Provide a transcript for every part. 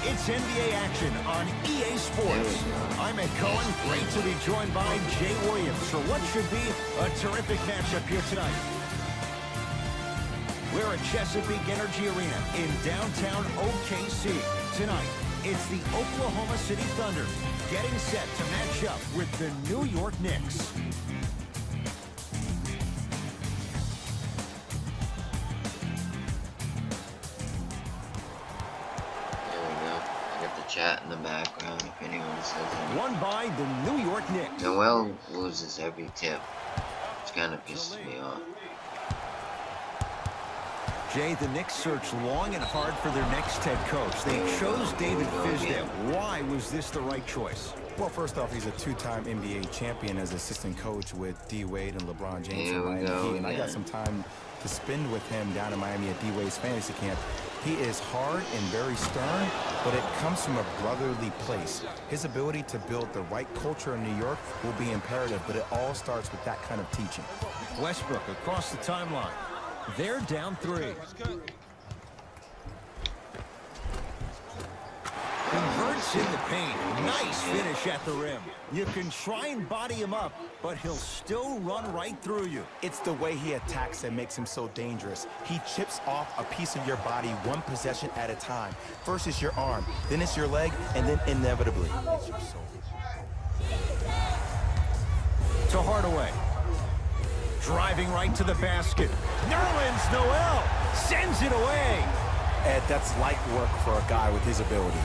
It's NBA action on EA Sports. I'm Ed Cohen, great to be joined by Jay Williams for what should be a terrific matchup here tonight. We're at Chesapeake Energy Arena in downtown OKC. Tonight, it's the Oklahoma City Thunder getting set to match up with the New York Knicks. Chat in the background if anyone says anything. Won by the New York Knicks. Noel loses every tip, which kind of pisses me off. Jay, the Knicks searched long and hard for their next head coach. They chose David Fizdale. Why was this the right choice? Well, first off, he's a two-time NBA champion as assistant coach with D. Wade and LeBron James in Miami Heat. And I got some time to spend with him down in Miami at D. Wade's fantasy camp. He is hard and very stern, but it comes from a brotherly place. His ability to build the right culture in New York will be imperative, but it all starts with that kind of teaching. Westbrook across the timeline. They're down 3. Converts in the paint. Nice finish at the rim. You can try and body him up, but he'll still run right through you. It's the way he attacks that makes him so dangerous. He chips off a piece of your body one possession at a time. First it's your arm, then it's your leg, and then inevitably it's your soul. To Hardaway. Driving right to the basket. Nerlens Noel sends it away. Ed, that's light work for a guy with his ability.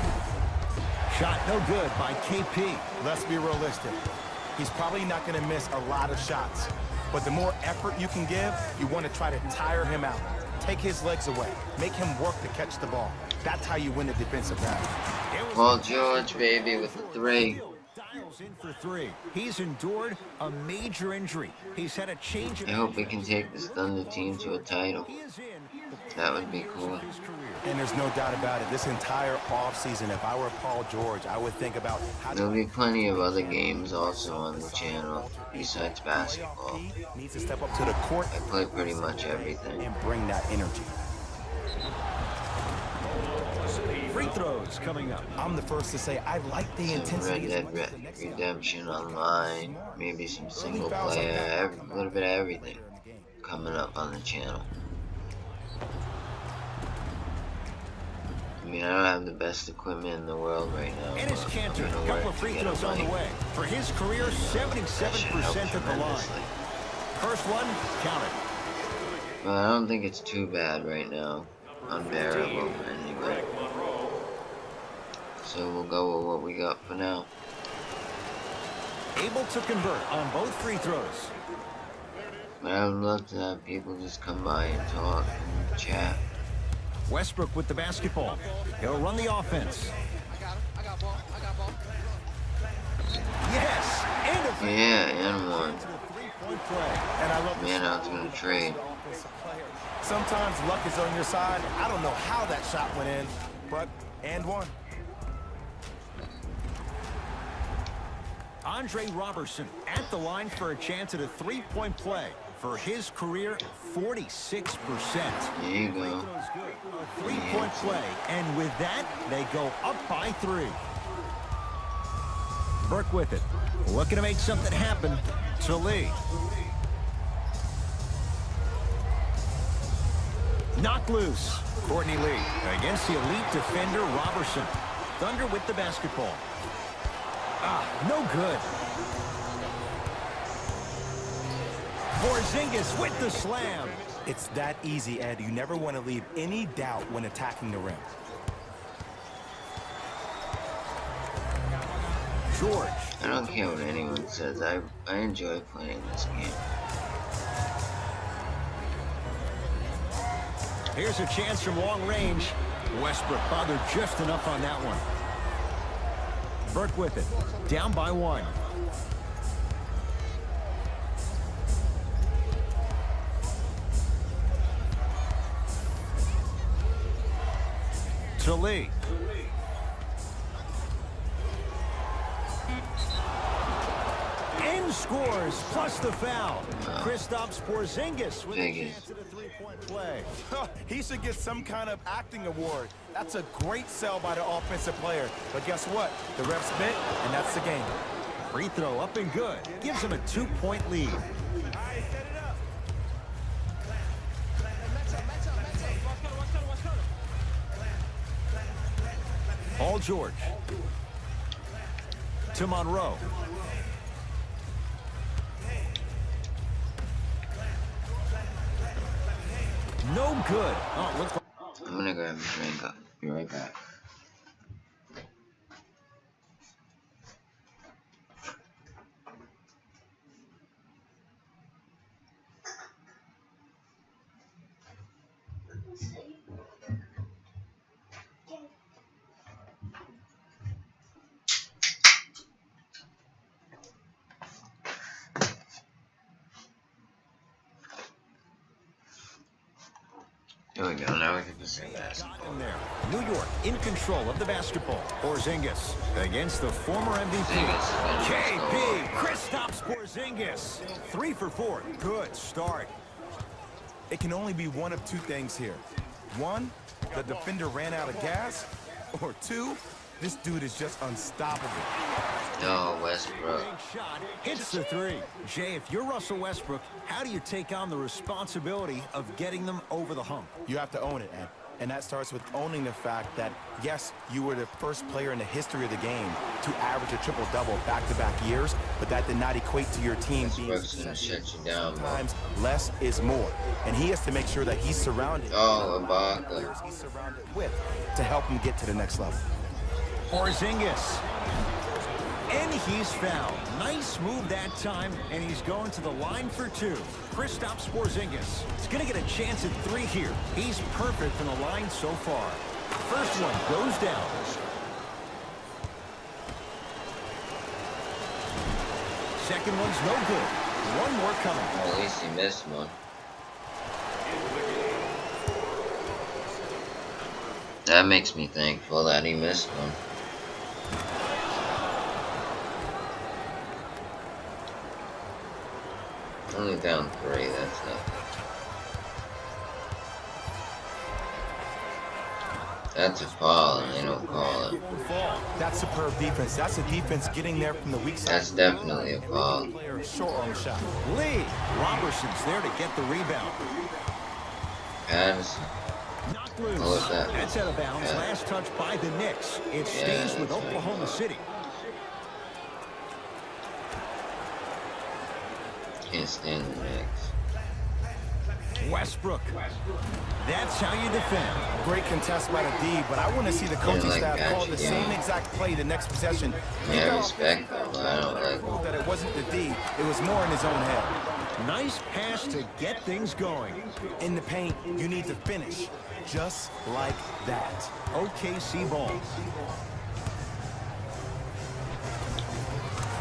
Shot no good by KP. Let's be realistic. He's probably not going to miss a lot of shots. But the more effort you can give, you want to try to tire him out. Take his legs away. Make him work to catch the ball. That's how you win the defensive battle. Paul George, baby, with the 3. Dials in for 3. He's endured a major injury. He's had a change. I hope we can take this Thunder team to a title. That would be cool. And there's no doubt about it. This entire offseason, if I were Paul George, I would think about how there'll be plenty of other games also on the channel besides basketball. He needs to step up to the court. I play pretty much everything. And bring that energy. Free throws coming up. I'm the first to say I like the intensity. Red Dead Redemption Online, maybe some single player, a little bit of everything coming up on the channel. I mean, I don't have the best equipment in the world right now. And his Cantor, a couple of free throws on the way. For his career, 77% at the line. First one, counted. Well, I don't think it's too bad right now. Unbearable, anyway. So we'll go with what we got for now. Able to convert on both free throws. But I would love to have people just come by and talk and chat. Westbrook with the basketball. He'll run the offense. I got ball. Yes! And one. And I love Man, I was gonna trade. Sometimes luck is on your side. I don't know how that shot went in, but and one. Andre Robertson at the line for a chance at a three-point play. For his career, 46%. There you go. A three-point play, and with that, they go up by 3. Burke with it. Looking to make something happen to Lee. Knocked loose. Courtney Lee against the elite defender Robertson. Thunder with the basketball. No good. Porzingis with the slam. It's that easy, Ed. You never want to leave any doubt when attacking the rim. George. I don't care what anyone says. I enjoy playing this game. Here's a chance from long range. Westbrook bothered just enough on that one. Burke with it. Down by 1. To Lee. And scores, plus the foul. Kristaps Porzingis with a chance at a three-point play. He should get some kind of acting award. That's a great sell by the offensive player. But guess what? The ref spit, and that's the game. Free throw up and good. Gives him a 2-point lead. Paul George. To Monroe. No good. Oh, looks like I'm gonna grab a drink up. Be right back. Here we go, now we can just say basketball. there. New York in control of the basketball. Porzingis against the former MVP. KP, Kristaps Porzingis. 3 for 4. Good start. It can only be one of two things here. One, the defender ran out of gas. Or two, this dude is just unstoppable. No, Westbrook. Big shot. Hits the 3. Jay, if you're Russell Westbrook, how do you take on the responsibility of getting them over the hump? You have to own it, Ed. And that starts with owning the fact that, yes, you were the first player in the history of the game to average a triple-double back-to-back years, but that did not equate to your team being Westbrook's gonna shut you down, bro. sometimes less is more. And he has to make sure that he's surrounded. Oh, Ibaka. He's surrounded with to help him get to the next level. Porzingis. And he's fouled. Nice move that time, and he's going to the line for 2. Kristaps Porzingis. He's going to get a chance at 3 here. He's perfect from the line so far. First one goes down. Second one's no good. One more coming. Well, at least he missed one. That makes me thankful that he missed one. Only down 3, that's nothing. That's a foul and they don't call it. That's superb defense. That's a defense getting there from the weak side. That's definitely a foul. Short on the shot. Lee. Robertson's there to get the rebound. Addison. Knocked loose. What was that? That's out of bounds. Yeah. Last touch by the Knicks. It stays with Oklahoma City. Can't stand the Knicks. Westbrook. That's how you defend. Great contest by the D, but I want to see the coaching like staff that, call the yeah. same exact play the next possession. Yeah, I respect them, but I don't like them. That it wasn't the D, it was more in his own head. Nice pass to get things going. In the paint, you need to finish, just like that. OKC ball.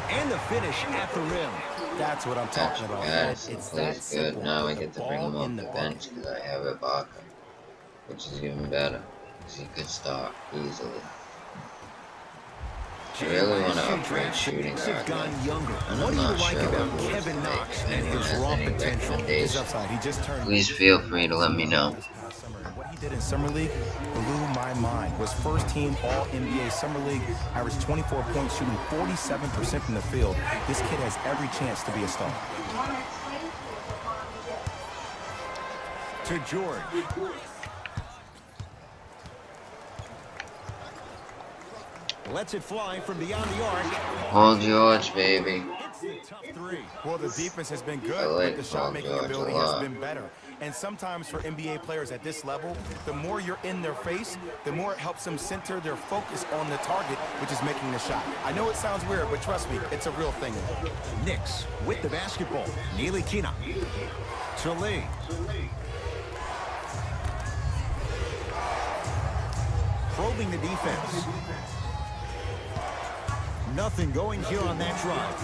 And the finish at the rim. That's what I'm talking about. Addison It's that plays good. simple. Now I get to bring him Ball off in the the bench because I have Ibaka, which is even better because he could start easily. I really want to upgrade shooting Have guard, gone but younger. I'm What do you not like sure about what Kevin to Knox make. and Anyone his has raw any potential? His recommendations? upside, he just turned. Please feel free to let me know. What he did in Summer League blew my mind. Was first team All-NBA Summer League, averaged 24 points, shooting 47% from the field. This kid has every chance to be a star. To George. Lets it fly from beyond the arc. Paul George, baby. It's the tough 3. Well, the defense has been I good, like but the Paul shot-making George a ability has lot. been better. And sometimes for NBA players at this level, the more you're in their face, the more it helps them center their focus on the target, which is making the shot. I know it sounds weird, but trust me, it's a real thing. Knicks with the basketball. Neely Kina. To Lee. Probing the defense. Nothing going here on that drive.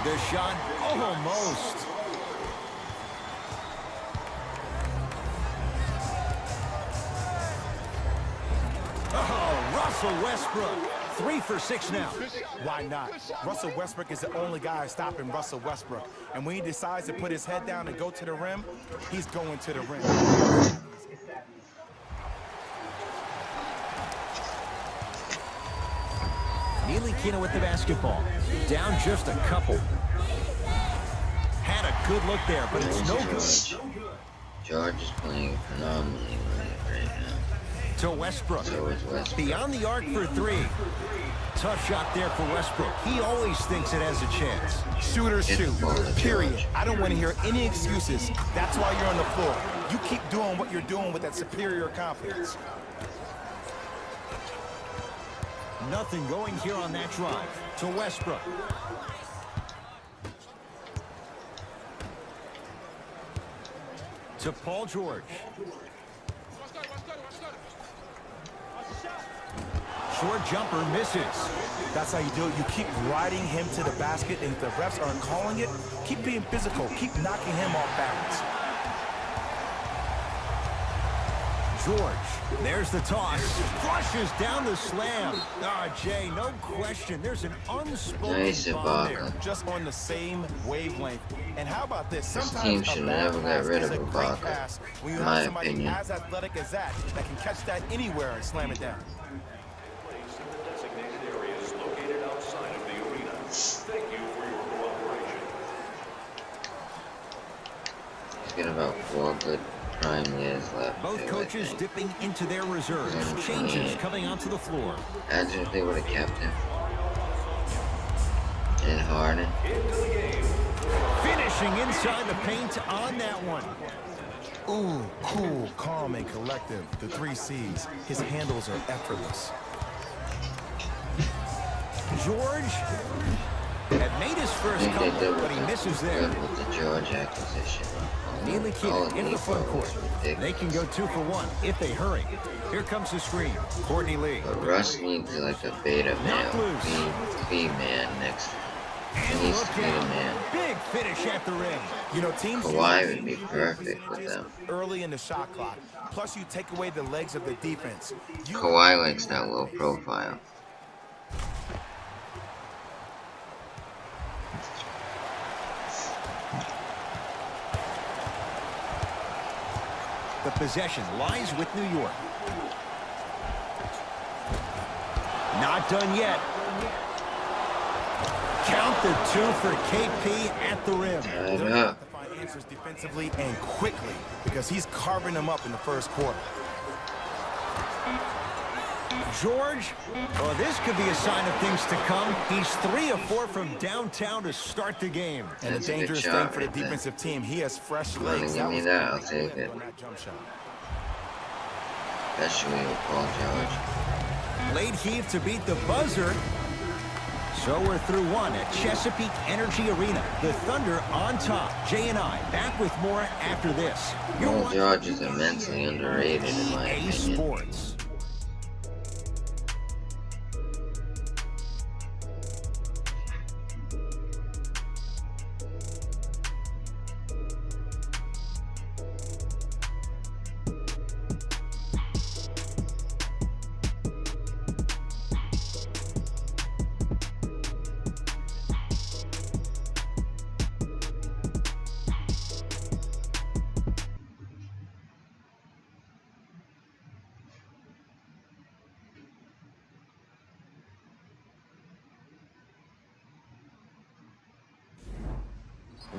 The shot almost. Oh, Russell Westbrook 3 for 6 now. Why not? Russell Westbrook is the only guy stopping Russell Westbrook. And when he decides to put his head down and go to the rim, he's going to the rim. Ntilikina with the basketball. Down just a couple. Had a good look there, but it's no good. George is playing phenomenally right now. To Westbrook. So is Westbrook. Beyond the arc for 3. Tough shot there for Westbrook. He always thinks it has a chance. Shooters shoot, period. George. I don't want to hear any excuses. That's why you're on the floor. You keep doing what you're doing with that superior confidence. Nothing going here on that drive. To Westbrook. To Paul George. Short jumper misses. That's how you do it. You keep riding him to the basket, and if the refs aren't calling it, keep being physical. Keep knocking him off balance. George, there's the toss. Flushes down the slam. Jay, no question. There's an unspoken Nice bond there. Ibaka. Just on the same wavelength. And how about this? This Sometimes team a should bad never get pass rid is of a great Ibaka, pass when you in have my somebody opinion. as athletic as that can catch that anywhere and slam it down. He's got about 4 good prime years left. Both too, coaches dipping into their reserves. Changes coming onto the floor. Imagine if they would have kept him. And Harden. Finishing inside the paint on that one. Ooh, cool, calm, and collective. The 3 C's. His handles are effortless. George had made his I first think they couple, did but he misses there. good with the George acquisition. Ntilikina into the front court. They Ridiculous. can go 2 for 1 if they hurry. Here comes the screen. Courtney Lee. But Russ needs like a beta male, B man next to him. He And needs look to be the out. man. Big finish at the rim. You know, teams Kawhi would be perfect with them. early in the shot clock. Plus, you take away the legs of the defense. Kawhi likes that low profile. The possession lies with New York. Not done yet. Count the 2 for KP at the rim. Tied They're up. to find answers defensively and quickly because he's carving them up in the first quarter. George, well, this could be a sign of things to come. He's 3 of 4 from downtown to start the game. And That's the a good dangerous shot thing for the right there. defensive team, he has fresh You wanna legs. give me was that? I'll good take it. on that jump shot. Especially with Paul George. Late heave to beat the buzzer. So we're through 1 at Chesapeake Energy Arena. The Thunder on top. Jay and I back with more after this. You're Paul watching George is immensely underrated in my EA opinion. Sports.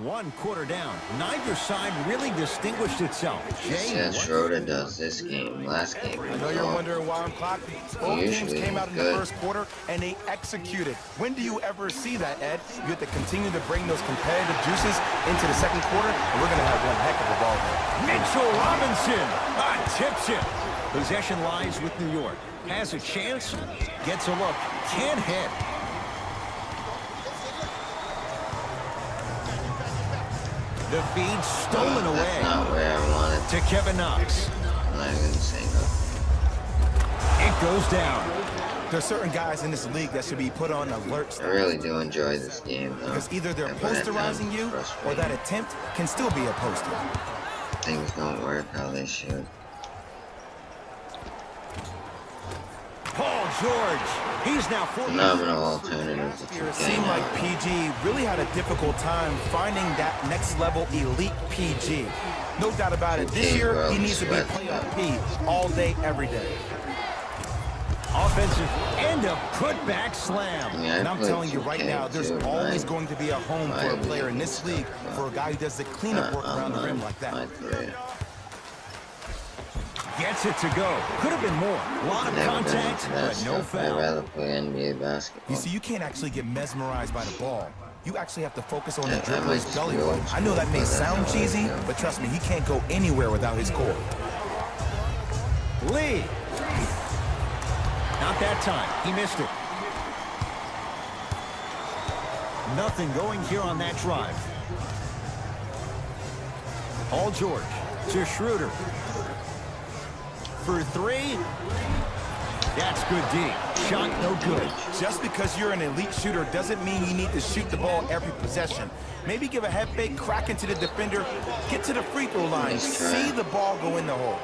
One quarter down. Neither side really distinguished itself. Jay, Seth Schroeder does this game. Last game I was know you're off. wondering why I'm clocked. Both teams Usually came out in the good. first quarter and they executed. When do you ever see that, Ed? You have to continue to bring those competitive juices into the second quarter, and we're going to have one heck of a ball game. Mitchell Robinson tips it. Possession lies with New York. Has a chance, gets a look, can't hit. The feed stolen away That's not where I wanted. to Kevin Knox. I'm not even saying that. It goes down. There's certain guys in this league that should be put on alert I really do enjoy this game though. because either they're But at times posterizing it's you or frustrating. that attempt can still be a poster. Things don't work how they should. Paul George. He's now 40. Phenomenal alternative to 2K. It seemed like PG really had a difficult time finding that next level elite PG. No doubt about it. This year, he needs to be playoff P all day, every day. Offensive and a putback slam. Yeah, And I'm telling you right now, there's always going to be a home for a player in this league for a guy who does the cleanup work around the rim like that. Gets it to go. Could have been more. A lot of contact, but no foul. I'd rather play NBA basketball. You see, you can't actually get mesmerized by the ball. You actually have to focus on the dribbler's gully run. I know that may sound cheesy, but trust me, he can't go anywhere without his core. Lee. Not that time. He missed it. Nothing going here on that drive. Paul George to Schroeder. For three. That's good D. Shot no good. Just because you're an elite shooter doesn't mean you need to shoot the ball every possession. Maybe give a head fake, crack into the defender, get to the free throw line, see the ball go in the hole.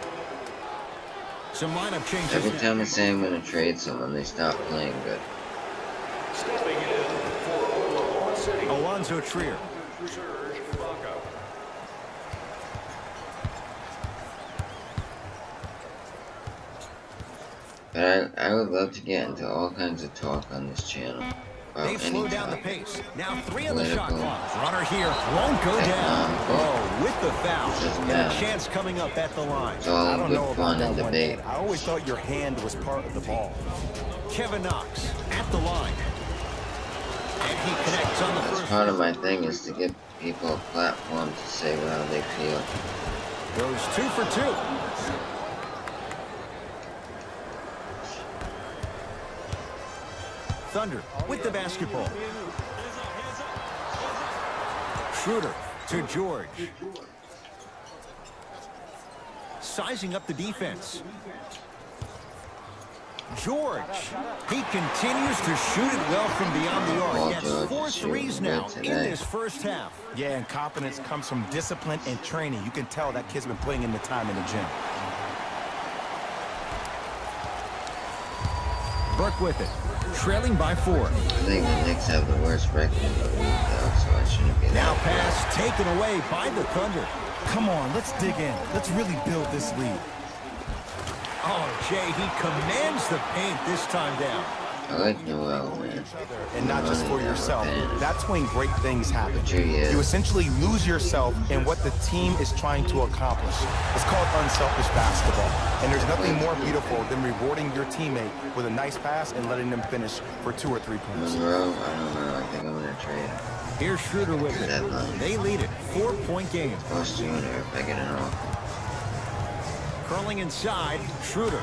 Some lineup changes. Every time I say I'm going to trade someone, they stop playing good. Alonzo Trier. But I would love to get into all kinds of talk on this channel. They've slowed down the pace. Now 3 on the shot clock. Runner here won't go down. Oh, with the foul. And a chance coming up at the line. It's all I don't know good about fun and that one. debate. I always thought your hand was part of the ball. Kevin Knox at the line. And he connects on the That's first. part of my thing is to give people a platform to say how they feel. Goes 2 for 2. Thunder with the basketball. Schroeder to George. Sizing up the defense. George. He continues to shoot it well from beyond the arc. That's 4 threes now in this first half. Yeah, and confidence comes from discipline and training. You can tell that kid's been putting in the time in the gym. Burke with it. Trailing by 4. I think the Knicks have the worst record in the league, though, so I shouldn't be Now that pass taken away by the Thunder. Come on, let's dig in. Let's really build this lead. Oh, Jay, he commands the paint this time down. I like Noel, man. And not just for yourself. That's when great things happen. Sure he is. You essentially lose yourself in what the team is trying to accomplish. It's called unselfish basketball. And there's nothing more beautiful than rewarding your teammate with a nice pass and letting them finish for 2 or 3 points. Monroe, I don't know. I think I'm going to trade. Here's Schroeder with it. Deadline. They lead it. 4-point game. Plus Junior if I get an offer. Curling inside. Schroeder.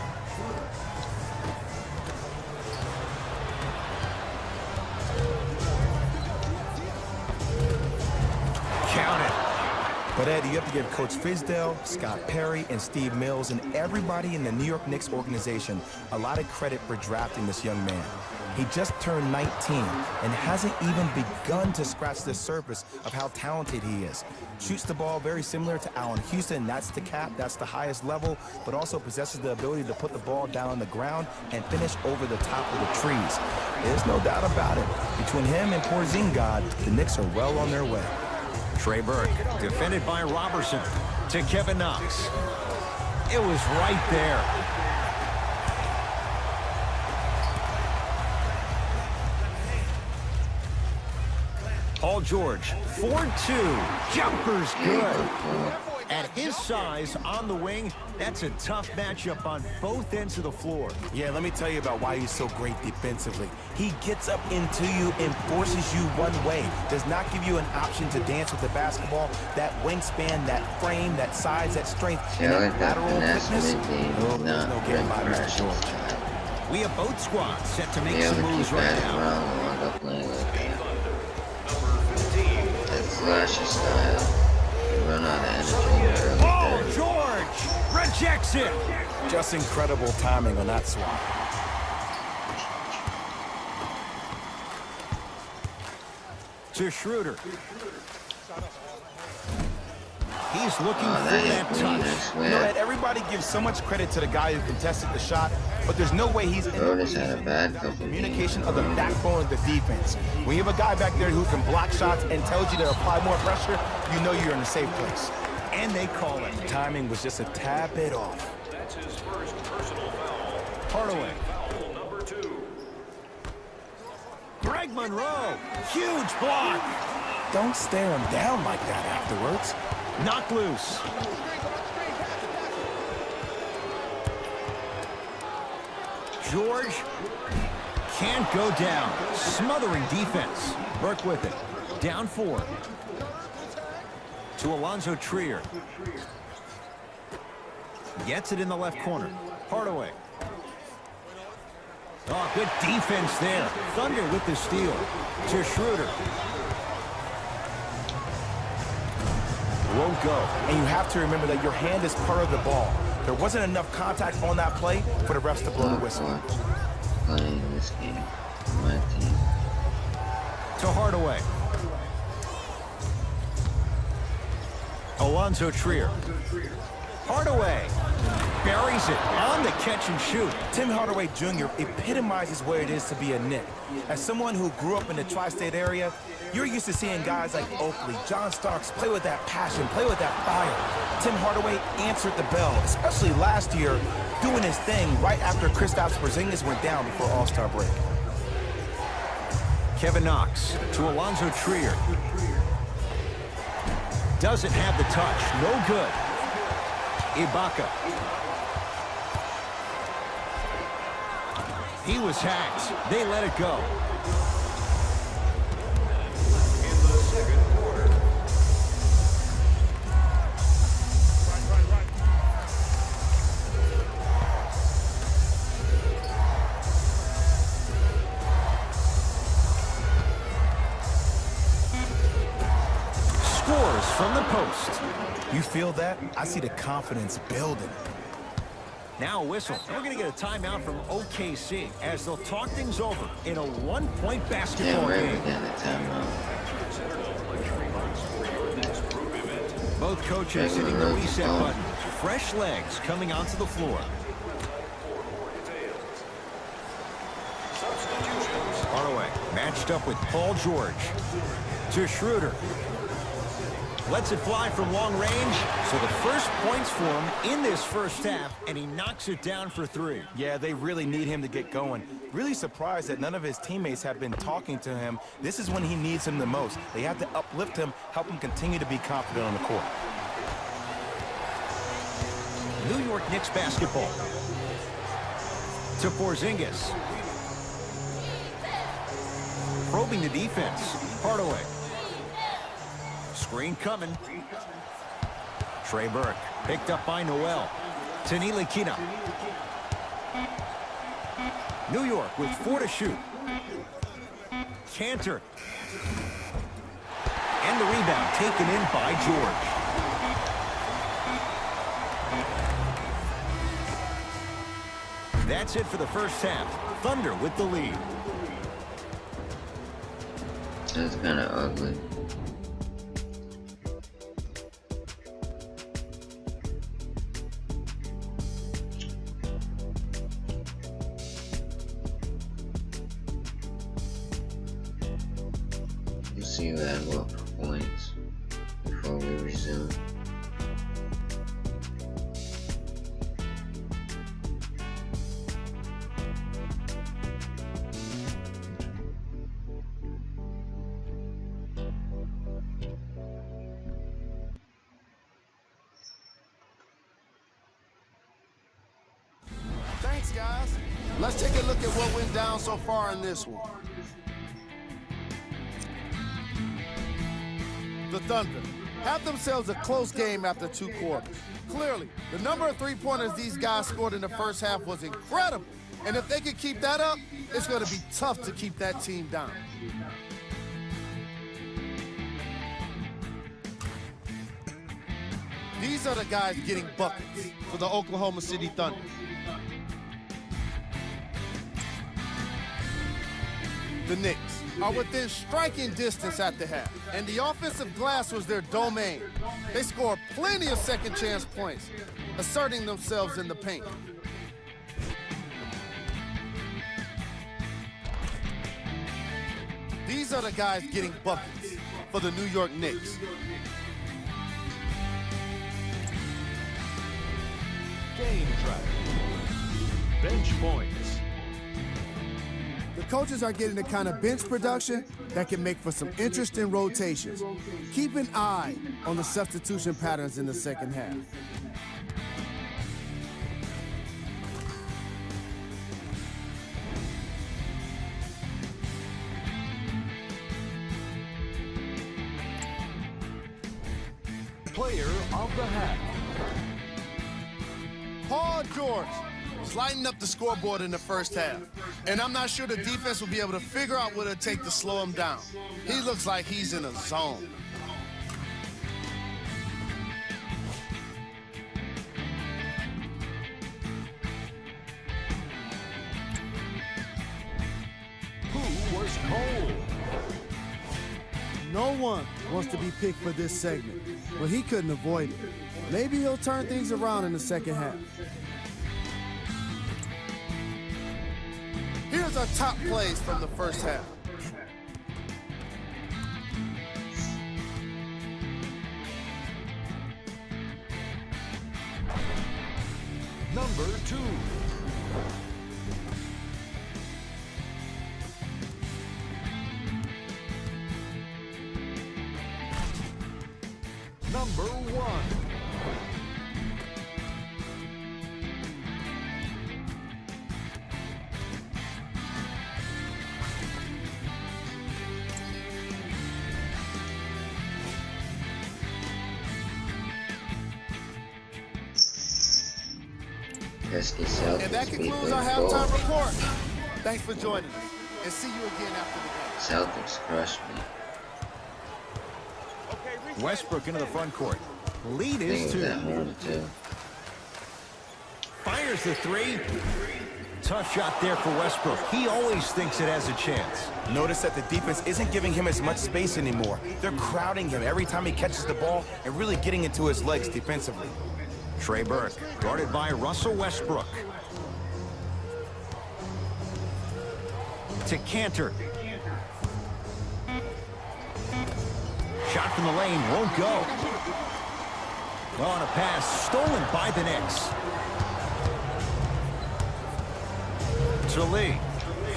Count it. But Ed, you have to give Coach Fizdale, Scott Perry, and Steve Mills, and everybody in the New York Knicks organization a lot of credit for drafting this young man. He just turned 19 and hasn't even begun to scratch the surface of how talented he is. Shoots the ball very similar to Allen Houston. That's the cap, that's the highest level, but also possesses the ability to put the ball down on the ground and finish over the top of the trees. There's no doubt about it. Between him and Porzingis, the Knicks are well on their way. Trey Burke, defended by Robertson, to Kevin Knox. It was right there. Paul George, 4-2. Jumper's good. At his size on the wing, that's a tough matchup on both ends of the floor. Yeah, let me tell you about why he's so great defensively. He gets up into you and forces you one way. Does not give you an option to dance with the basketball. That wingspan, that frame, that size, that strength, and that lateral quickness. Oh, there's no getting by Mr. George. We have both squads set to make some moves right now. Flashy style. Run out of energy. Paul George rejects it. Just incredible timing on that swap. To Schroeder. He's looking for that touch. You know, Ed, everybody gives so much credit to the guy who contested the shot, but there's no way he's in the communication of the backbone of the defense. When you have a guy back there who can block shots and tells you to apply more pressure, you know you're in a safe place. And they call it. Timing was just a tad bit off. That's his first personal foul. Hardaway. Foul number 2. Greg Monroe. Huge block. Don't stare him down like that afterwards. Knocked loose. George can't go down. Smothering defense. Burke with it. Down 4. To Alonzo Trier. Gets it in the left corner. Hardaway. Oh, good defense there. Thunder with the steal. To Schroeder. Won't go. And you have to remember that your hand is part of the ball. There wasn't enough contact on that play for the refs to blow the whistle. Playing this game for my team. To Hardaway. Alonzo Trier. Hardaway buries it on the catch and shoot. Tim Hardaway Jr. epitomizes what it is to be a Knick. As someone who grew up in the tri-state area, you're used to seeing guys like Oakley, John Starks play with that passion, play with that fire. Tim Hardaway answered the bell, especially last year, doing his thing right after Kristaps Porzingis went down before All-Star break. Kevin Knox to Alonzo Trier. Doesn't have the touch. No good. Ibaka. He was hacked. They let it go. In the second quarter. Scores from the post. You feel that? I see the confidence building. Now a whistle. And we're going to get a timeout from OKC as they'll talk things over in a one-point basketball game. Both coaches hitting the reset button. Fresh legs coming onto the floor. Hardaway matched up with Paul George. To Schroeder. Lets it fly from long range. So the first points for him in this first half, and he knocks it down for 3. Yeah, they really need him to get going. Really surprised that none of his teammates have been talking to him. This is when he needs him the most. They have to uplift him, help him continue to be confident on the court. New York Knicks basketball. To Porzingis. Probing the defense. Hardaway. Screen coming. Trey Burke picked up by Noel. Tanili Kina. New York with 4 to shoot. Cantor. And the rebound taken in by George. That's it for the first half. Thunder with the lead. That's kind of ugly. See you at what points before we resume. Thanks, guys. Let's take a look at what went down so far in this one. The Thunder have themselves a close game after 2 quarters. Clearly, the number of three-pointers these guys scored in the first half was incredible. And if they can keep that up, it's going to be tough to keep that team down. These are the guys getting buckets for the Oklahoma City Thunder. The Knicks are within striking distance at the half, and the offensive glass was their domain. They scored plenty of second chance points, asserting themselves in the paint. These are the guys getting buckets for the New York Knicks. Game track. Bench points. The coaches are getting the kind of bench production that can make for some interesting rotations. Keep an eye on the substitution patterns in the second half. Player of the half. Paul George is lighting up the scoreboard in the first half. And I'm not sure the defense will be able to figure out what it'll take to slow him down. He looks like he's in a zone. Who was cold? No one wants to be picked for this segment, but he couldn't avoid it. Maybe he'll turn things around in the second half. Here's our top plays from the first half. Number 2. Number 1. And that concludes our halftime report. Thanks for joining us, and see you again after the game. Celtics crushed me. Westbrook into the front court. Lead is 2. Fires the 3. Tough shot there for Westbrook. He always thinks it has a chance. Notice that the defense isn't giving him as much space anymore. They're crowding him every time he catches the ball and really getting into his legs defensively. Trey Burke, guarded by Russell Westbrook. To Cantor. Shot from the lane, won't go. On a pass, stolen by the Knicks. To Lee.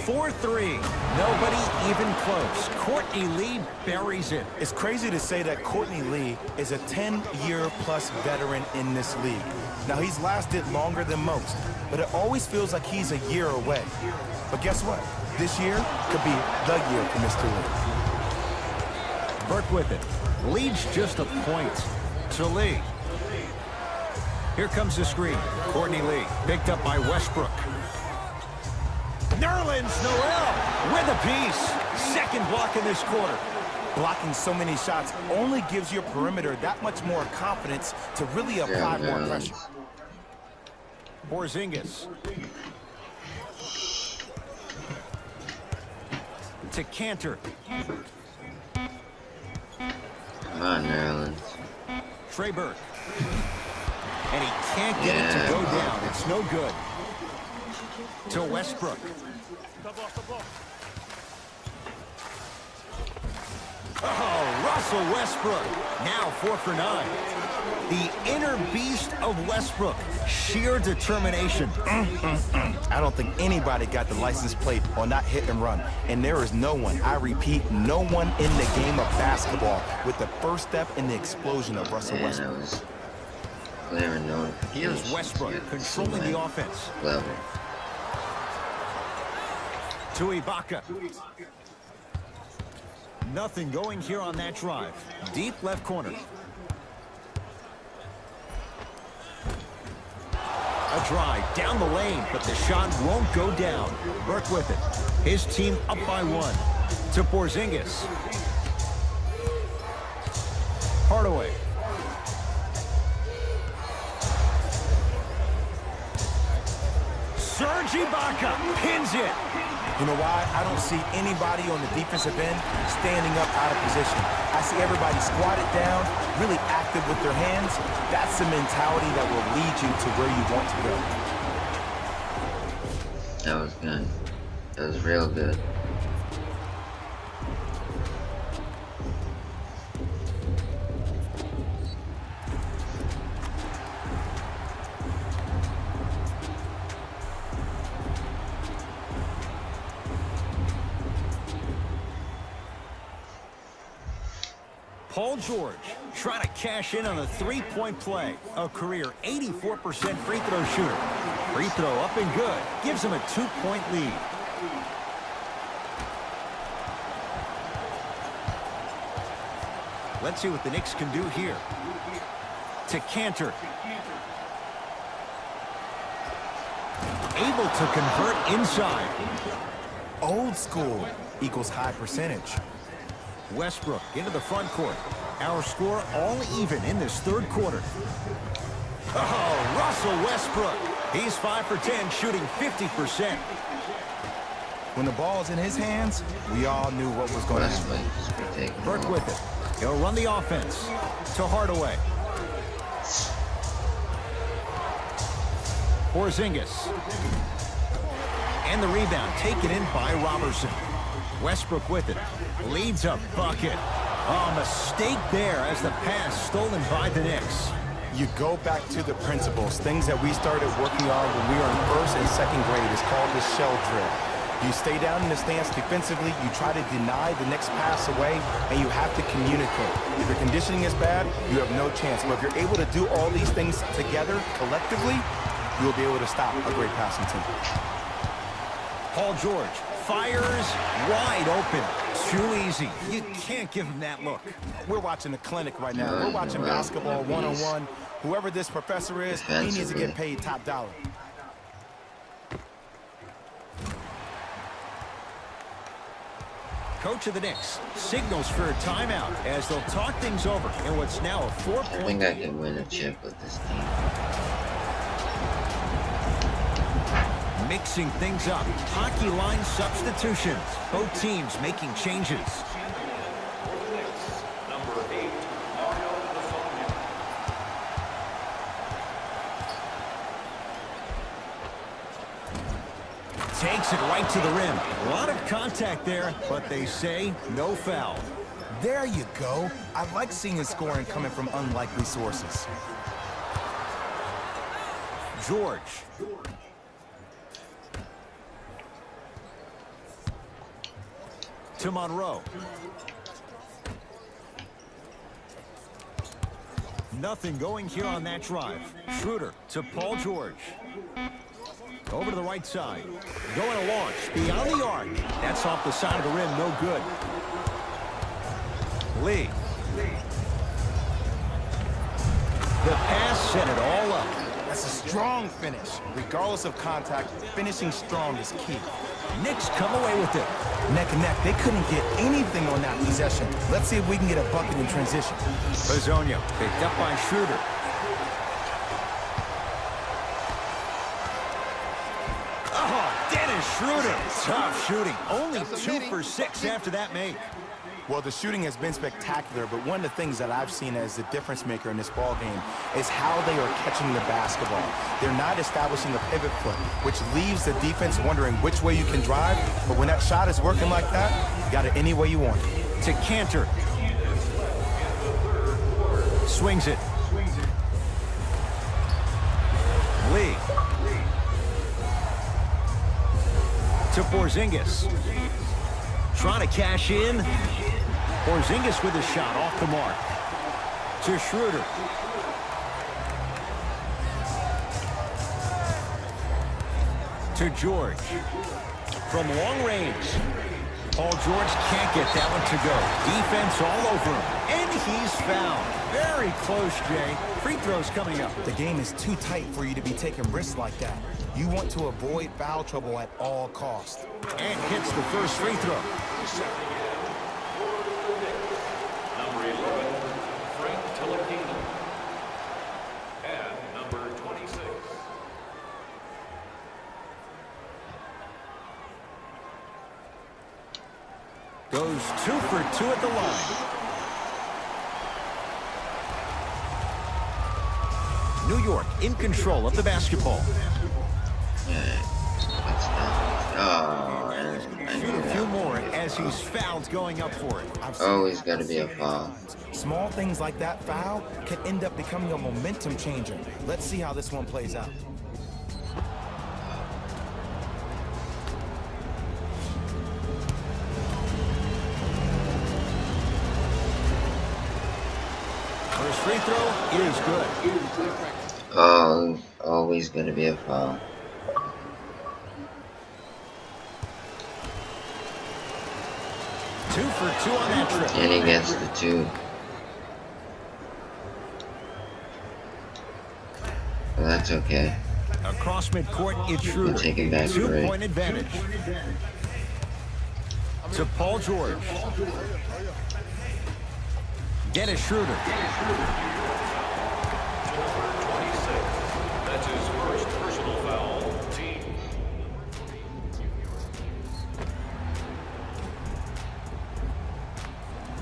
4-3. Nobody even close. Courtney Lee buries it. It's crazy to say that Courtney Lee is a 10-year-plus veteran in this league. Now, he's lasted longer than most, but it always feels like he's a year away. But guess what? This year could be the year for Mr. Lee. Burke with it. Leads just a point. To Lee. Here comes the screen. Courtney Lee picked up by Westbrook. Nerlens Noel with a piece. Second block in this quarter. Blocking so many shots only gives your perimeter that much more confidence to really apply more pressure. Porzingis. To Cantor. Come on, Nerlens. Trey Burke. And he can't get it to go down. It's no good. To Westbrook. Oh, Russell Westbrook. Now 4 for 9. The inner beast of Westbrook. Sheer determination. I don't think anybody got the license plate on that hit and run. And there is no one, I repeat, no one in the game of basketball with the first step in the explosion of Russell Westbrook. Here's Westbrook controlling the offense. Level. To Ibaka. Nothing going here on that drive. Deep left corner. A drive down the lane, but the shot won't go down. Burke with it. His team up by 1. To Porzingis. Hardaway. Serge Ibaka pins it. You know why? I don't see anybody on the defensive end standing up out of position. I see everybody squatted down, really active with their hands. That's the mentality that will lead you to where you want to go. That was good. That was real good. Paul George trying to cash in on a three-point play. A career 84% free throw shooter. Free throw up and good. Gives him a 2-point lead. Let's see what the Knicks can do here. To Cantor. Able to convert inside. Old school equals high percentage. Westbrook into the front court. Our score all even in this third quarter. Oh, Russell Westbrook. He's 5 for 10, shooting 50%. When the ball's in his hands, we all knew what was going to happen. Burke with it. He'll run the offense to Hardaway. Porzingis. And the rebound taken in by Robertson. Westbrook with it. Leads a bucket. Oh, mistake there as the pass stolen by the Knicks. You go back to the principles, things that we started working on when we were in first and second grade. It's called the shell drill. You stay down in the stance defensively, you try to deny the next pass away, and you have to communicate. If your conditioning is bad, you have no chance. But if you're able to do all these things together, collectively, you'll be able to stop a great passing team. Paul George fires wide open. Too easy. You can't give him that look. We're watching a clinic right now. We're watching basketball one-on-one. Whoever this professor is, he needs to get paid top dollar. Coach of the Knicks signals for a timeout as they'll talk things over in what's now a 4-point. I think I can win a chip with this team. Mixing things up. Hockey line substitutions. Both teams making changes. Takes it right to the rim. A lot of contact there, but they say no foul. There you go. I like seeing his scoring coming from unlikely sources. George. To Monroe. Nothing going here on that drive. Schroeder to Paul George. Over to the right side. Going to launch beyond the arc. That's off the side of the rim. No good. Lee. The pass set it all up. That's a strong finish. Regardless of contact, finishing strong is key. Knicks come away with it. Neck and neck. They couldn't get anything on that possession. Let's see if we can get a bucket in transition. Bazogno picked up by Schroeder. Oh, Dennis Schroeder. Tough shooting. Only 2 for 6 after that make. Well, the shooting has been spectacular, but one of the things that I've seen as the difference maker in this ball game is how they are catching the basketball. They're not establishing a pivot foot, which leaves the defense wondering which way you can drive, but when that shot is working like that, you got it any way you want. To Cantor. Swings it. Lee. To Porzingis. Trying to cash in. Porzingis with a shot off the mark. To Schroeder. To George. From long range. Paul George can't get that one to go. Defense all over him. And he's fouled. Very close, Jay. Free throws coming up. The game is too tight for you to be taking risks like that. You want to avoid foul trouble at all costs. And hits the first free throw. Number 11, Frank Telekino. And number 26. Goes 2 for 2 at the line. New York in control of the basketball. Shoot a few more as he's fouled going up for it. Always got to be a foul. Small things like that foul can end up becoming a momentum changer. Let's see how this one plays out. First free throw is good. Oh, always going to be a foul. Two for 2 on that trip. And he gets the 2. Well, that's okay. Across midcourt, it's Schroeder. Take it back. 2-point advantage. To Paul George. Dennis Schroeder. That's his first personal foul. Team.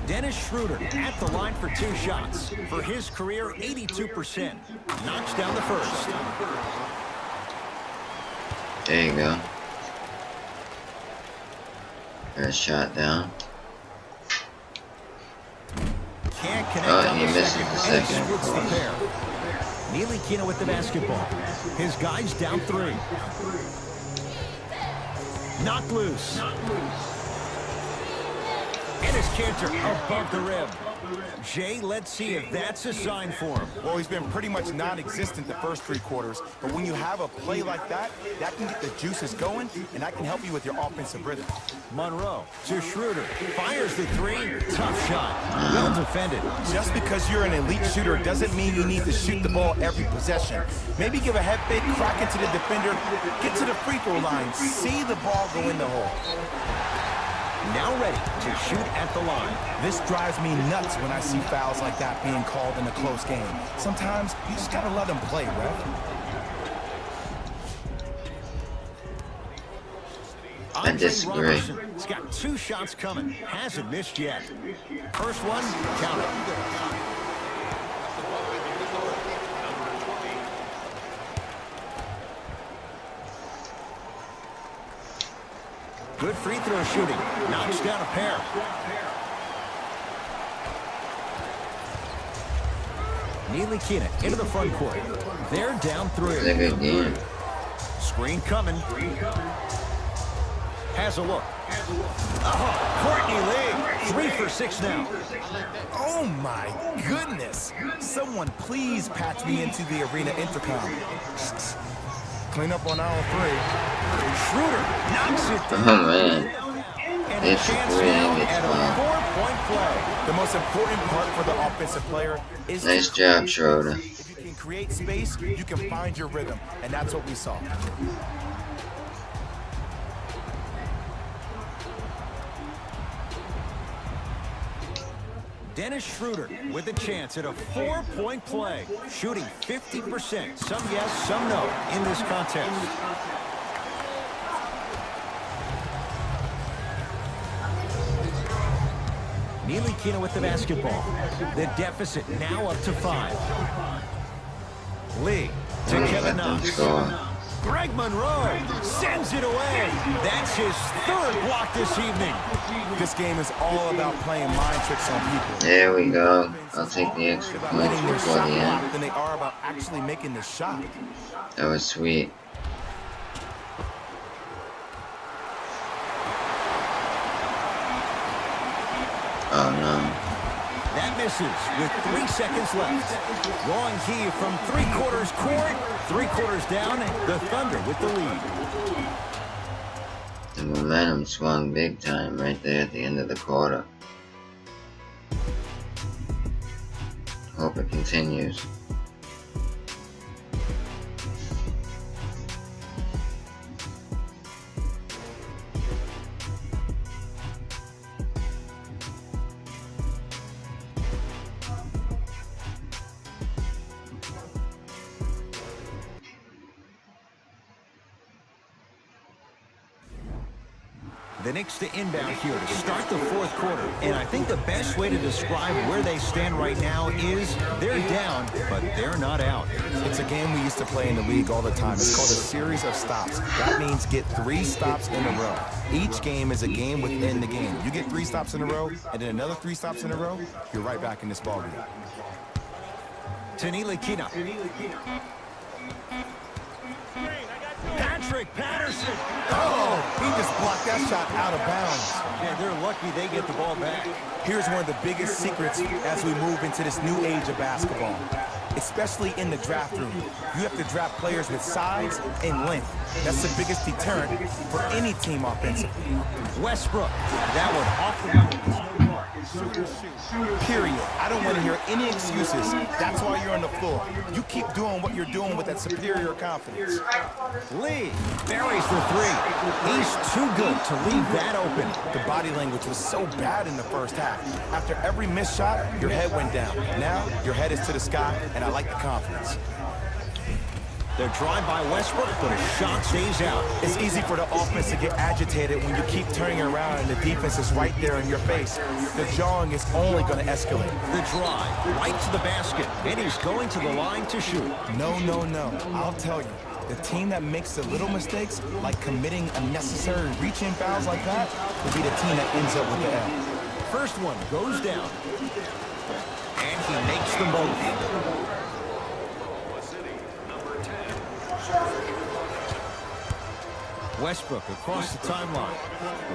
Dennis Schroeder at the line for 2 shots. For his career, 82%. Knocks down the first. There you go. First shot down. Can't connect on he the misses second. the And second, he of splits the course. pair. Neely Kina with the basketball. His guys down 3. Knocked loose. And his canter above the rim. Jay, let's see if that's a sign for him. Well, he's been pretty much non-existent the first 3 quarters, but when you have a play like that, that can get the juices going, and that can help you with your offensive rhythm. Monroe to Schroeder. Fires the 3. Tough shot. Well defended. Just because you're an elite shooter doesn't mean you need to shoot the ball every possession. Maybe give a head fake, crack into the defender, get to the free throw line, see the ball go in the hole. Now ready to shoot at the line. This drives me nuts when I see fouls like that being called in a close game. Sometimes you just gotta let them play, ref. I disagree. He's got 2 shots coming. Hasn't missed yet. First one, count it. Good free throw shooting. Knocks down a pair. Neely Kina into the front court. They're down 3. It's a good game. Screen coming. Has a look. Courtney Lee. 3 for 6 now. Oh my goodness! Someone please patch me into the arena intercom. Clean up on aisle 3. Schroeder knocks it down. Oh, man. And a It's chance great. now It's at a fun. 4-point play. The most important part for the offensive player is Nice to job, create Schroeder. space. If you can create space, you can find your rhythm, and that's what we saw. Dennis Schroeder with a chance at a 4-point play. Shooting 50%. Some yes, some no in this contest. Neely Kina with the basketball. The deficit now up to 5. Lee to Kevin Let them Knox. score. Greg Monroe sends it away. That's his 3rd block this evening. This game is all about playing mind tricks on people. There we go. I'll take the extra About points letting their before shot the block end. than they are about actually making the shot. That was sweet. Oh no. That misses with 3 seconds left. Wrong key from 3/4 court. 3/4 down. The Thunder with the lead. The momentum swung big time right there at the end of the quarter. Hope it continues. The Knicks to inbound here to start the fourth quarter. And I think the best way to describe where they stand right now is they're down, but they're not out. It's a game we used to play in the league all the time. It's called a series of stops. That means get 3 stops in a row. Each game is a game within the game. You get 3 stops in a row, and then another 3 stops in a row, you're right back in this ballgame. Ntilikina. Patrick Patterson. Oh, he just blocked that shot out of bounds. Yeah, they're lucky they get the ball back. Here's one of the biggest secrets as we move into this new age of basketball, especially in the draft room. You have to draft players with size and length. That's the biggest deterrent for any team offensively. Westbrook. That one off. Period. I don't want to hear any excuses. That's why you're on the floor. You keep doing what you're doing with that superior confidence. Lee buries the 3. He's too good to leave that open. The body language was so bad in the first half. After every missed shot, your head went down. Now, your head is to the sky, and I like the confidence. The drive by Westbrook, but a shot stays out. It's easy for the offense to get agitated when you keep turning around and the defense is right there in your face. The jawing is only going to escalate. The drive, right to the basket, and he's going to the line to shoot. No, no, no. I'll tell you. The team that makes the little mistakes, like committing unnecessary reach-in fouls like that, will be the team that ends up with the L. First one goes down. And he makes them both. Westbrook across the timeline.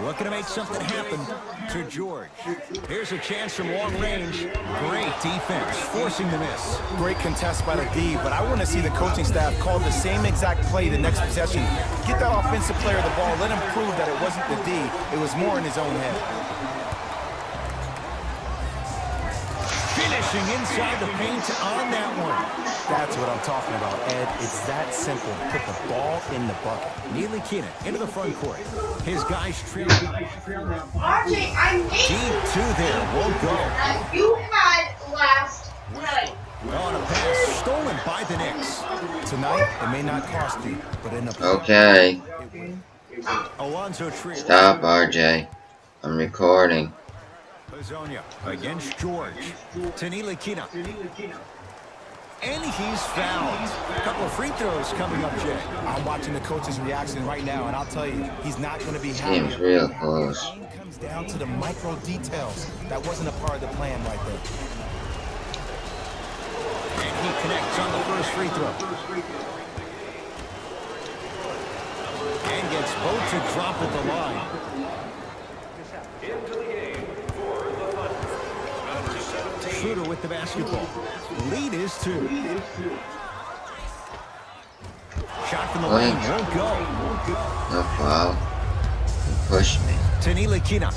Looking to make something happen to George. Here's a chance from long range. Great defense, forcing the miss. Great contest by the D, but I want to see the coaching staff call the same exact play the next possession. Get that offensive player the ball. Let him prove that it wasn't the D. It was more in his own head. Finishing inside the paint on that one. That's what I'm talking about, Ed. It's that simple. Put the ball in the bucket. Ntilikina into the front court. His guys trailing. RJ, I made Deep 2 there. Won't go. you had last night. On a pass stolen by the Knicks. Tonight, it may not cost you, but in a Okay. Alonzo Trier. Stop, RJ. I'm recording. Hazonia against George. Ntilikina. And he's fouled. A couple of free throws coming up, Jay. I'm watching the coach's reaction right now, and I'll tell you, he's not going to be happy. Game's real close. The game comes down to the micro details. That wasn't a part of the plan right there. And he connects on the first free throw. And gets both to drop at the line. Into the game for the Thunder. Number 17. Schroeder with the basketball. Lead is 2. Shot from the lane won't go. No foul. You pushed me. Ntilikina.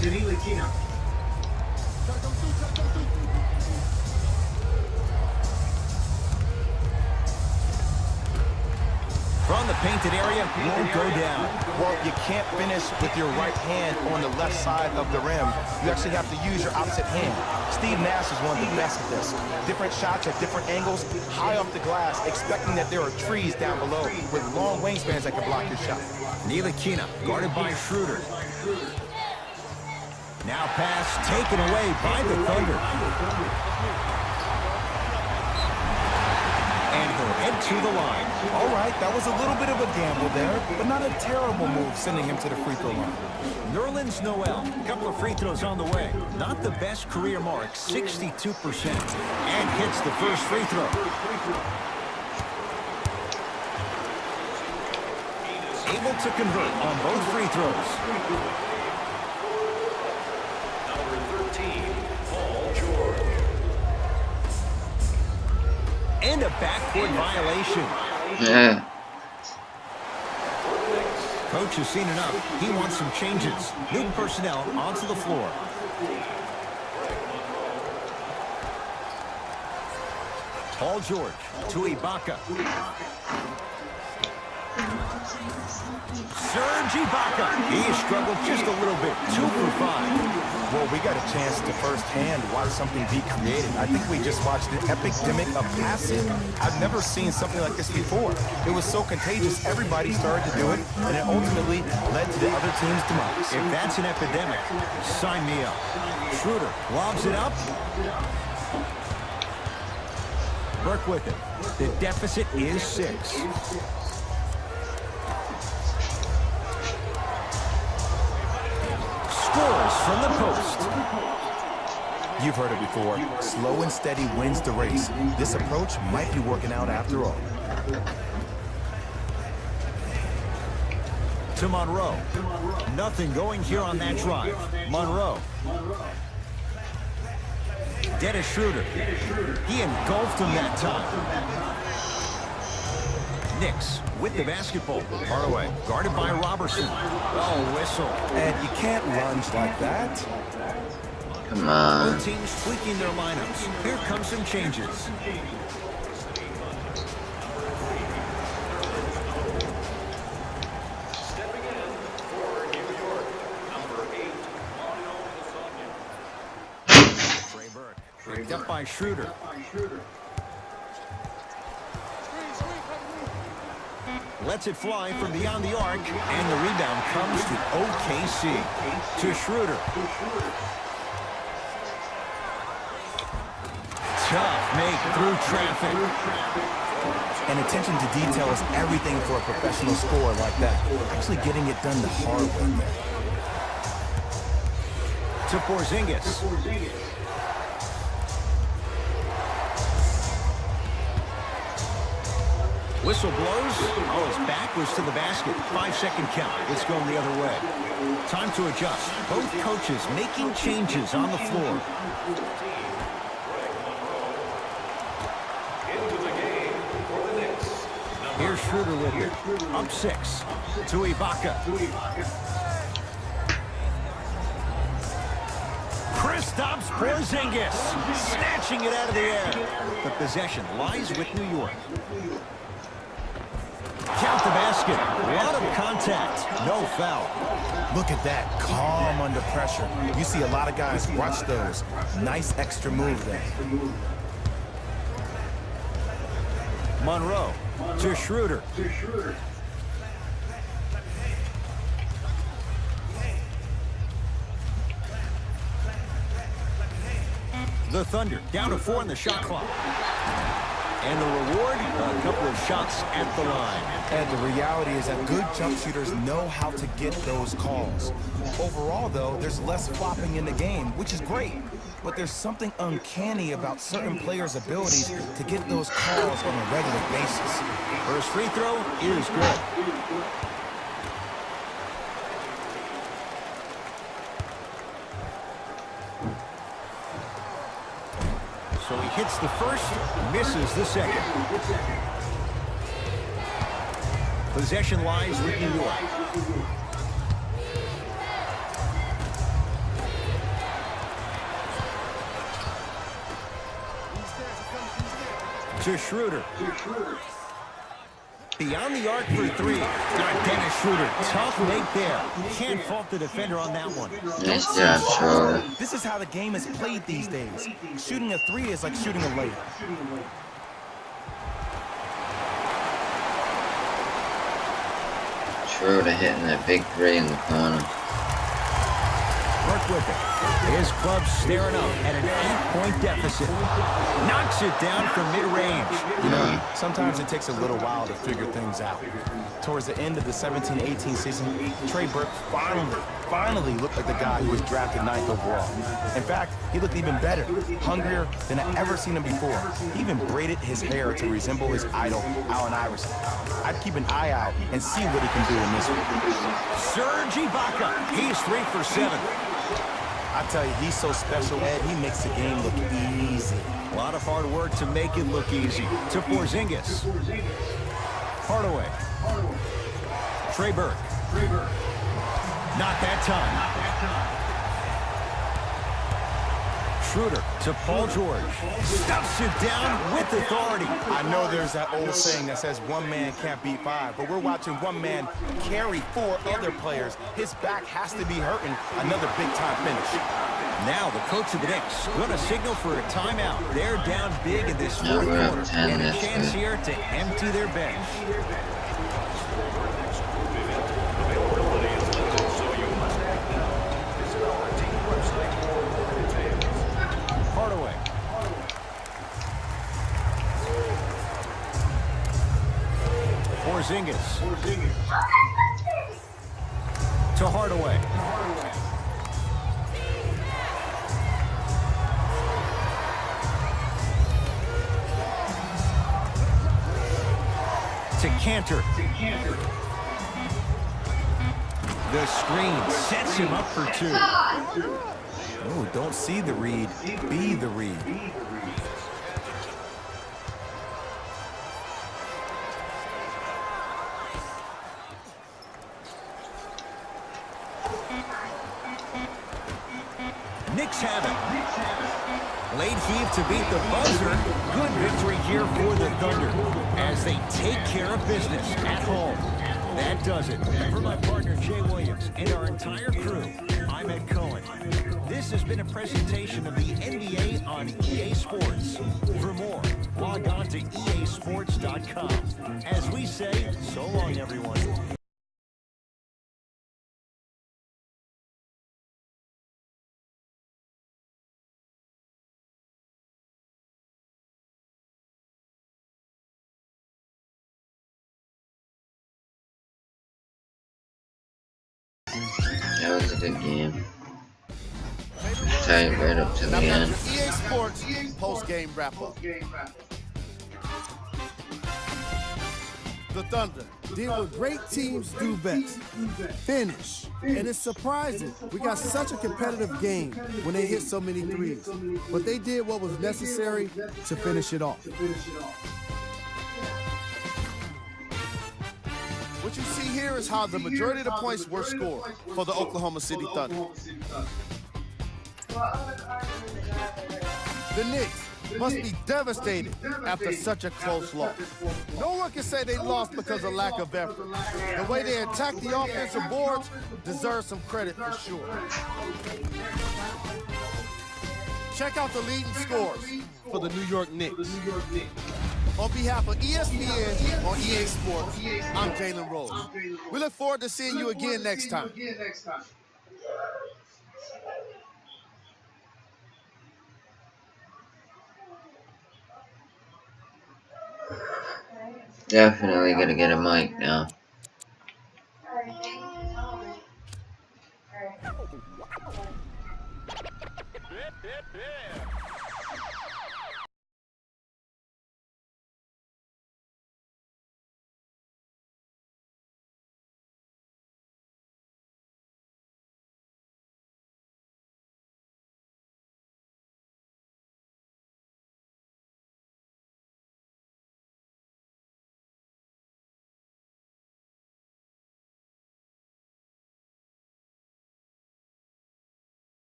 From the painted area, won't go down. Well, you can't finish with your right hand on the left side of the rim. You actually have to use your opposite hand. Steve Nash is one of the best at this. Different shots at different angles, high off the glass, expecting that there are trees down below with long wingspans that can block your shot. Ntilikina guarded by Schroeder. Now pass taken away by the Thunder. And he'll head to the line. All right, that was a little bit of a gamble there, but not a terrible move sending him to the free throw line. Nerlens Noel, a couple of free throws on the way. Not the best career mark, 62%. And hits the first free throw. Able to convert on both free throws. Number 13, Paul George. And a backcourt violation. Yeah. Coach has seen enough. He wants some changes. New personnel onto the floor. Paul George to Ibaka. Serge Ibaka. He struggled just a little bit. 2 for 5. Well, we got a chance to firsthand watch something be created. I think we just watched an epidemic of passing. I've never seen something like this before. It was so contagious, everybody started to do it, and it ultimately led to the other team's demise. If that's an epidemic, sign me up. Schroeder lobs it up. Burke with it. The deficit is 6. Scores from the post. You've heard it before. Slow and steady wins the race. This approach might be working out after all. To Monroe. Nothing going here on that drive. Monroe. Dennis Schroeder. He engulfed him that time. Knicks with the basketball. Hardaway guarded by Robertson. Oh, whistle. And you can't lunge like that. Come on. Both teams tweaking their lineups. Here come some changes. Stepping in for New York, number 8, Trey Burke. Picked up by Schroeder. Lets it fly from beyond the arc, and the rebound comes to OKC. To Schroeder. Tough make through traffic. And attention to detail is everything for a professional scorer like that. Actually getting it done the hard way. To Porzingis. Whistle blows. Oh, his back was to the basket. 5-second count. It's going the other way. Time to adjust. Both coaches making changes on the floor. into the game for the Knicks. Here's Schroeder with it. Up 6. To Ibaka. Kristaps Porzingis. Snatching it out of the air. The possession lies with New York. Count the basket. A lot of contact. No foul. Look at that, calm under pressure. You see a lot of guys watch those. Nice extra move there. Monroe to Schroeder. The Thunder down to 4 in the shot clock. And the reward, a couple of shots at the line. And the reality is that good jump shooters know how to get those calls. Overall, though, there's less flopping in the game, which is great. But there's something uncanny about certain players' abilities to get those calls on a regular basis. First free throw is good. So he hits the first, misses the second. Possession lies with New York. To Schroeder. Beyond the arc for 3. Got Dennis Schroeder. Tough make there. Can't fault the defender on that one. Nice job, Schroeder. This is how the game is played these days. Shooting a 3 is like shooting a layup. Schroeder hitting that big 3 in the corner. Burke with it. His club staring up at an 8-point deficit. Knocks it down from mid-range. You know, sometimes it takes a little while to figure things out. Towards the end of the 17-18 season, Trey Burke finally looked like the guy who was drafted 9th overall. In fact, he looked even better, hungrier than I ever seen him before. He even braided his hair to resemble his idol, Allen Iverson. I'd keep an eye out and see what he can do in this one. Serge Ibaka. He's 3 for 7. I tell you, he's so special, Ed. He makes the game look easy. A lot of hard work to make it look easy. To Porzingis. Hardaway. Trey Burke. Not that time. Schroeder to Paul George. Stuffs it down with authority. I know there's that old saying that says one man can't beat five, but we're watching one man carry four other players. His back has to be hurting. Another big-time finish. Now the coach of the Knicks going to signal for a timeout. They're down big in this fourth quarter, and a chance here to empty their bench. Hardaway. Porzingis. To Hardaway. To Cantor. The screen sets him up for two. Oh, don't see the read, be the read. Knicks have it. Late heave to beat the buzzer. Good victory here for the Thunder as they take care of business at home. That does it. For my partner, Jay Williams, and our entire crew, I'm Ed Cohen. This has been a presentation of the NBA on EA Sports. For more, log on to easports.com. As we say, so long, everyone. That was a good game. Tied right up to the end. EA Sports post-game wrap-up. The Thunder did what great teams do best, finish. And it's surprising. We got such a competitive game when they hit so many threes. But they did what was necessary to finish it off. What you see here is how the majority of the points were scored for the Oklahoma City Thunder. The Knicks must be devastated after such a close loss. No one can say they lost because of lack of effort. The way they attacked the offensive boards deserves some credit for sure. Check out the leading scores for the New York Knicks. On behalf of ESPN on EA Sports, I'm Jalen Rose. We look forward to seeing you again next time. Definitely gonna get a mic now.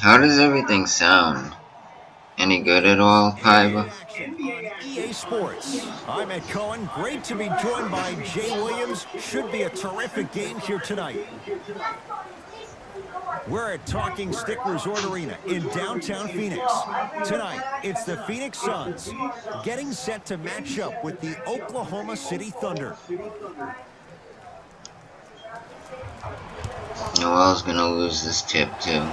How does everything sound? Any good at all, Paiba? EA Sports. I'm Ed Cohen. Great to be joined by Jay Williams. Should be a terrific game here tonight. We're at Talking Stick Resort Arena in downtown Phoenix. Tonight, it's the Phoenix Suns getting set to match up with the Oklahoma City Thunder. Noel's gonna lose this tip too.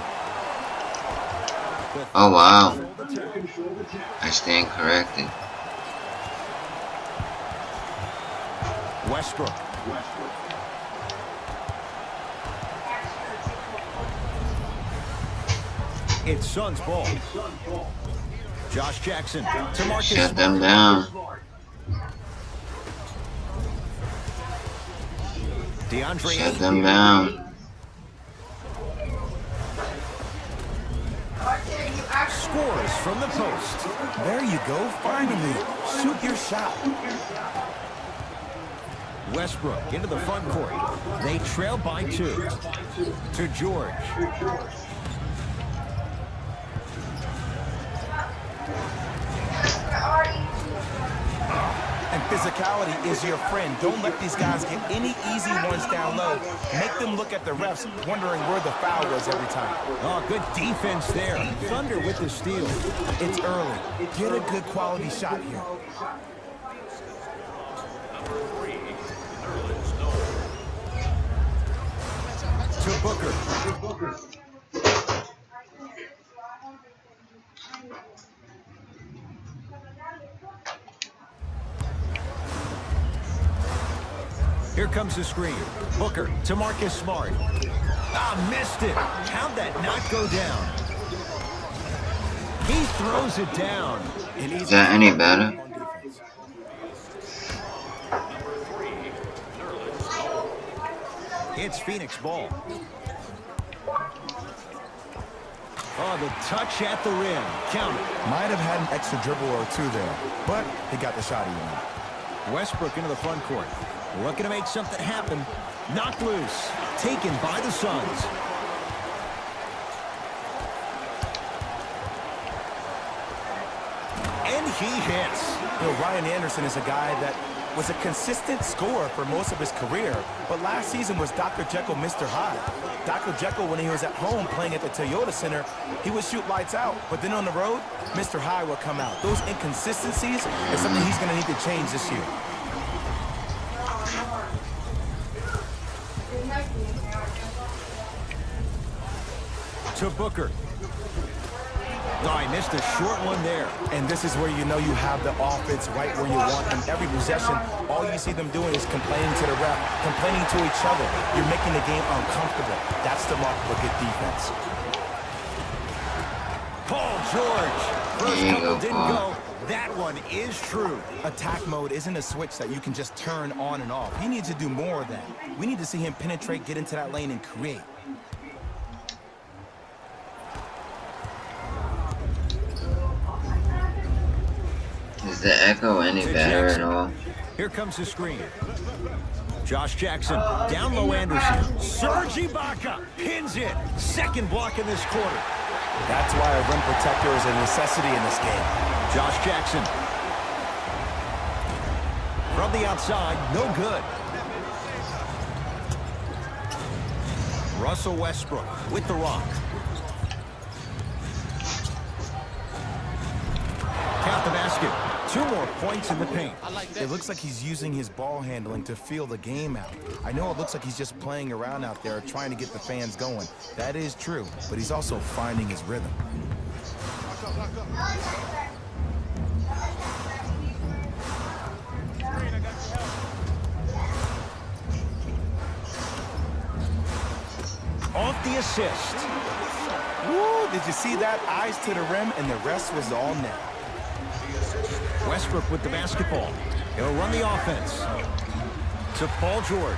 Oh wow. I stand corrected. Westbrook. It's Suns ball. Josh Jackson to Marcus. Shut them down. DeAndre. Shut them down. Scores from the post. There you go, finally. Shoot your shot. Westbrook into the front court. They trail by 2. To George. And physicality is your friend. Don't let these guys get any easy ones down low. Make them look at the refs, wondering where the foul was every time. Oh, good defense there. Thunder with the steal. It's early. Get a good quality shot here. To Booker. Here comes the screen. Booker to Marcus Smart. Ah, missed it. How'd that not go down? He throws it down. Is that any better? It's Phoenix ball. Oh, the touch at the rim. Count it. Might have had an extra dribble or 2 there, but he got the shot he wanted. Westbrook into the front court. Looking to make something happen. Knocked loose. Taken by the Suns. And he hits. You know, Ryan Anderson is a guy that was a consistent scorer for most of his career, but last season was Dr. Jekyll, Mr. Hyde. Dr. Jekyll, when he was at home playing at the Toyota Center, he would shoot lights out, but then on the road, Mr. Hyde would come out. Those inconsistencies is something he's going to need to change this year. To Booker. No, I missed a short one there. And this is where you know you have the offense right where you want them. Every possession, all you see them doing is complaining to the ref, complaining to each other. You're making the game uncomfortable. That's the mark of a good defense. Paul George. First couple didn't go. That one is true. Attack mode isn't a switch that you can just turn on and off. He needs to do more of that. We need to see him penetrate, get into that lane, and create. Is the echo any better at all? Here comes the screen. Josh Jackson, down low Anderson. Serge Ibaka pins it. Second block in this quarter. That's why a rim protector is a necessity in this game. Josh Jackson. From the outside, no good. Russell Westbrook with the rock. Count the basket. 2 more points in the paint. It looks like he's using his ball handling to feel the game out. I know it looks like he's just playing around out there trying to get the fans going. That is true, but he's also finding his rhythm. Off the assist. Woo, did you see that? Eyes to the rim, and the rest was all net. Westbrook with the basketball. He'll run the offense. To Paul George.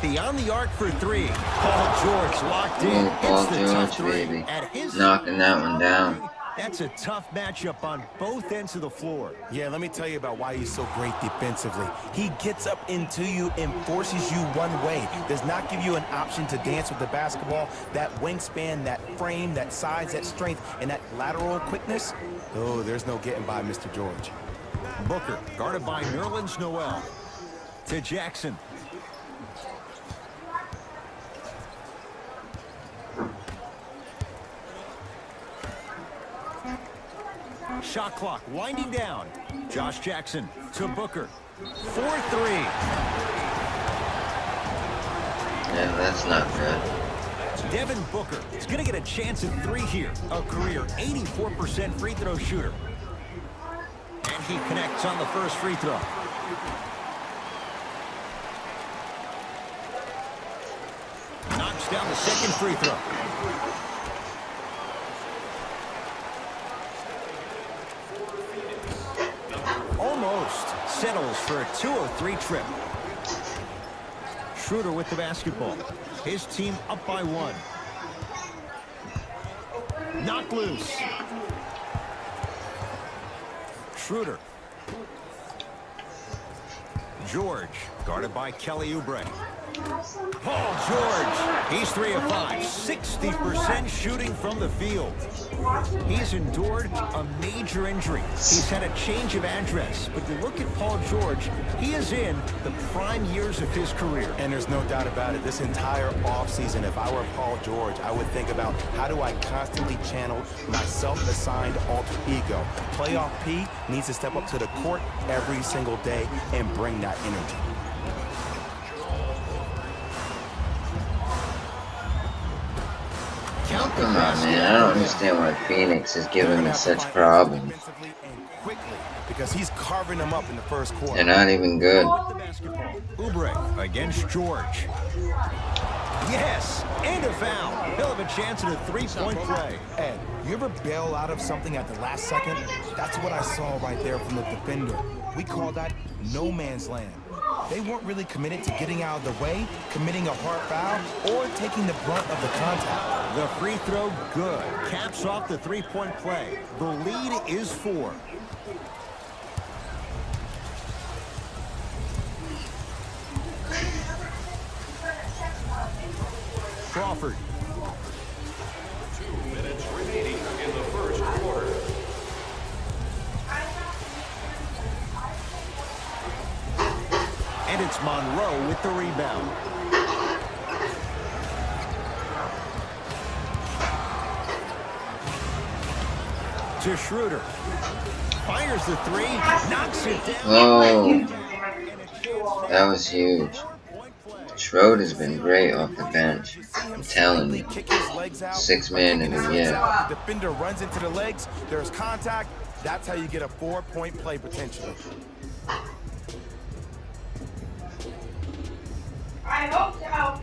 Beyond the arc for 3. Paul George locked in. Paul George, baby. Knocking that one down. That's a tough matchup on both ends of the floor. Yeah, let me tell you about why he's so great defensively. He gets up into you and forces you one way. Does not give you an option to dance with the basketball. That wingspan, that frame, that size, that strength, and that lateral quickness. Oh, there's no getting by Mr. George. Booker, guarded by Nerlens Noel. To Jackson. Shot clock winding down. Josh Jackson to Booker. 4-3. Yeah, that's not good. Devin Booker is going to get a chance at 3 here. A career 84% free throw shooter. And he connects on the first free throw. Knocks down the second free throw. Almost settles for a 2-0-3 trip. Schroeder with the basketball. His team up by 1. Knocked loose. Schroeder. George, guarded by Kelly Oubre. Paul George, he's 3 of 5, 60% shooting from the field. He's endured a major injury. He's had a change of address. But you look at Paul George, he is in the prime years of his career. And there's no doubt about it. This entire offseason, if I were Paul George, I would think about how do I constantly channel my self-assigned alter ego. Playoff P needs to step up to the court every single day and bring that energy. Come on, man. I don't understand why Phoenix is giving me such problems. Because he's carving them up in the first quarter. They're not even good. Oubre against George. Yes, and a foul. He'll have a chance at a 3-point play. Ed, you ever bail out of something at the last second? That's what I saw right there from the defender. We call that no man's land. They weren't really committed to getting out of the way, committing a hard foul, or taking the brunt of the contact. The free throw, good. Caps off the 3-point play. The lead is 4. Crawford. 2 minutes remaining in the first quarter. And it's Monroe with the rebound. To Schroeder. Fires the 3. Knocks it down. Oh, that was huge. Schroeder's been great off the bench. I'm telling you. 6-man in the year. The defender runs into the legs. There's contact. That's how you get a 4-point play potential. I hope so.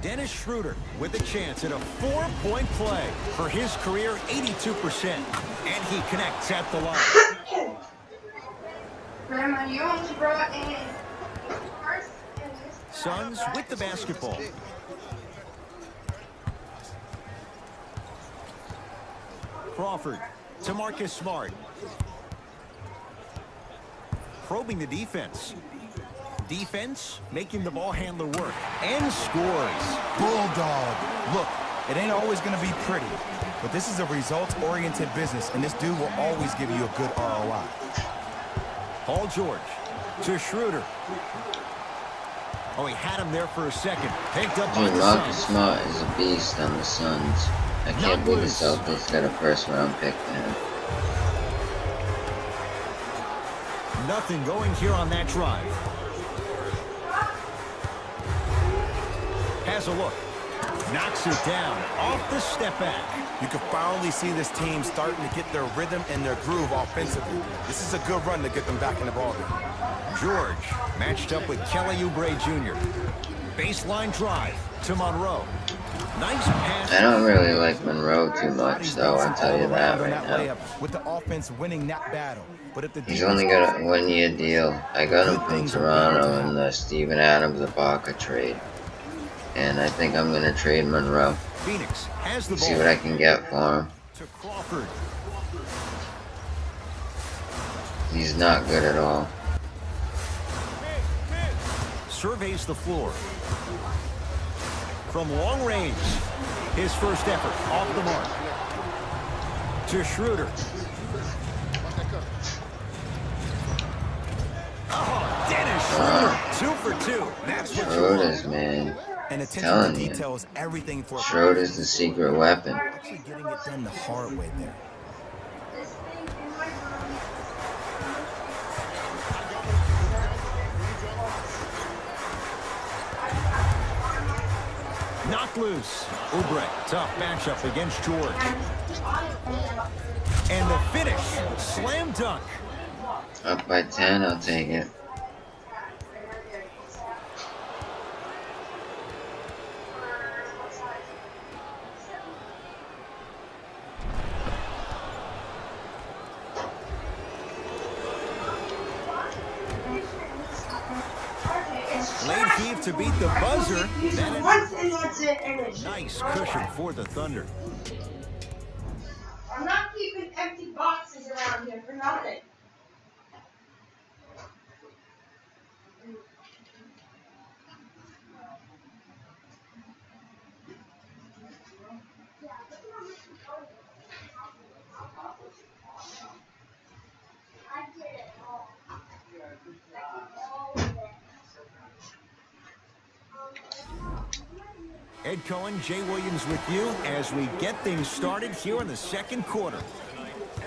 Dennis Schroeder with a chance at a 4-point play for his career 82%. And he connects at the line. Grandma, you almost brought in first and this. Suns with the basketball. Crawford to Marcus Smart. Probing the defense. Defense making the ball handler work. And scores. Bulldog. Look, it ain't always going to be pretty, but this is a results-oriented business, and this dude will always give you a good ROI. Paul George to Schroeder. Oh, he had him there for a second. Picked up by Dude, the Marcus Suns. Smart is a beast on the Suns. I can't believe the Celtics got a first-round pick for him. Nothing going here on that drive. Has a look. Knocks it down off the step back. You can finally see this team starting to get their rhythm and their groove offensively. This is a good run to get them back in the ballgame. George matched up with Kelly Oubre Jr. Baseline drive to Monroe. Nice pass. I don't really like Monroe too much, though, I'll tell you that right now. With the offense winning that battle. But if the He's only got a 1-year deal. I got him from Toronto in the Steven Adams Ibaka trade. And I think I'm gonna trade Monroe. Phoenix has the ball. See what I can get for him. To Crawford. He's not good at all. Surveys the floor. From long range. His first effort off the mark. To Schroeder. Oh, Dennis Schroeder. 2 for 2. That's what you want. Schroeder's, man. And attention to Telling you. detail is everything for Schroeder's the secret weapon. actually getting it done the hard way there. This thing in my room. Knocked loose. Oubre, tough matchup against George. And the finish. Slam dunk. Up by 10, I'll take it. Lane heave to beat the buzzer. That Once and that's it. And it's is nice cushion for the Thunder. I'm not keeping empty boxes around here for nothing. Ed Cohen, Jay Williams with you as we get things started here in the second quarter.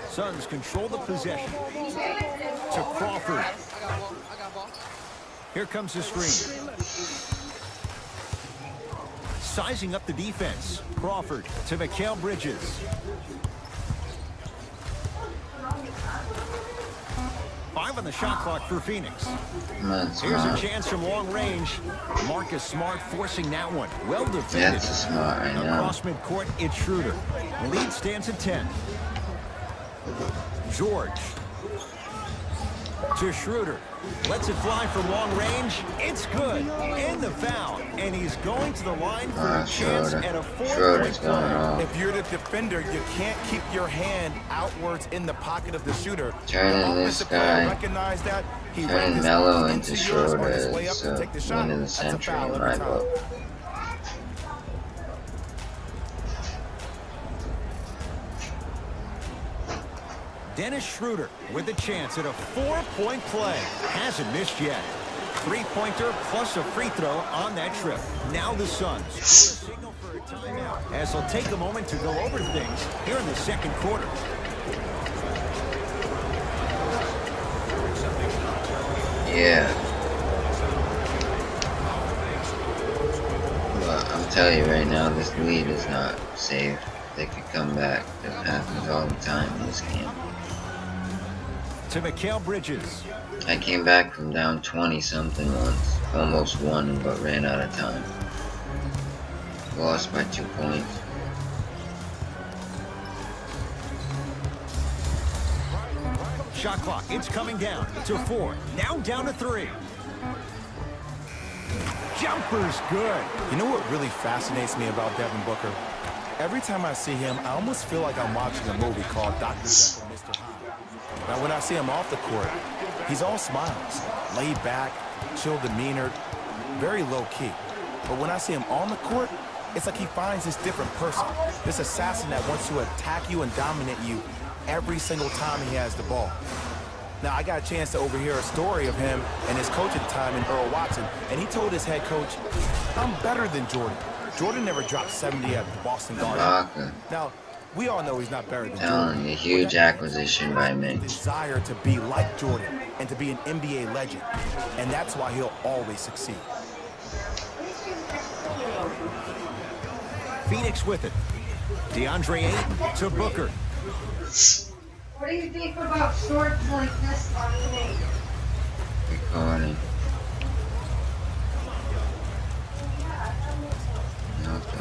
Suns control the possession. To Crawford. Here comes the screen. Sizing up the defense. Crawford to Mikal Bridges. 5 on the shot clock for Phoenix. That's Here's a smart. chance from long range. Marcus Smart forcing that one. Well defended. That's a smart right now. Across midcourt, it's Schroeder. The lead stands at 10. George. To Schroeder. Lets it fly from long range. It's good. And the foul. And he's going to the line for a chance Schroeder. at a 4-point Schroeder's going play. off. If you're the defender, you can't keep your hand outwards in the pocket of the shooter. Turning The this offensive player guy, recognized that. He ran turning his Melo arm into yours on Schroeder his way up is to take the shot. win of the That's a century foul in every my time. book. Dennis Schroeder with a chance at a 4-point play. Hasn't missed yet. 3-pointer plus a free throw on that trip. Now the Suns with a signal for a timeout as they'll take a moment to go over things here in the second quarter. Yeah. But I'm telling you right now, this lead is not saved. They could come back. That happens all the time in this game. To Mikal Bridges. I came back from down 20-something once. Almost won, but ran out of time. Lost by 2 points. Shot clock, it's coming down to 4. Now down to 3. Jumper's good. You know what really fascinates me about Devin Booker? Every time I see him, I almost feel like I'm watching a movie called Dr. Jekyll, Mr. Hyde. Now, when I see him off the court, he's all smiles, laid back, chill demeanor, very low-key. But when I see him on the court, it's like he finds this different person, this assassin that wants to attack you and dominate you every single time he has the ball. Now, I got a chance to overhear a story of him and his coaching time in Earl Watson, and he told his head coach, "I'm better than Jordan. Jordan never dropped 70 at the Boston Garden." Ibaka. Now, we all know he's not better than Telling Jordan. you, huge acquisition by me. Desire to be like Jordan and to be an NBA legend, and that's why he'll always succeed. Phoenix with it. DeAndre Ayton to Booker. What do you think about shorts like this on me? Recording.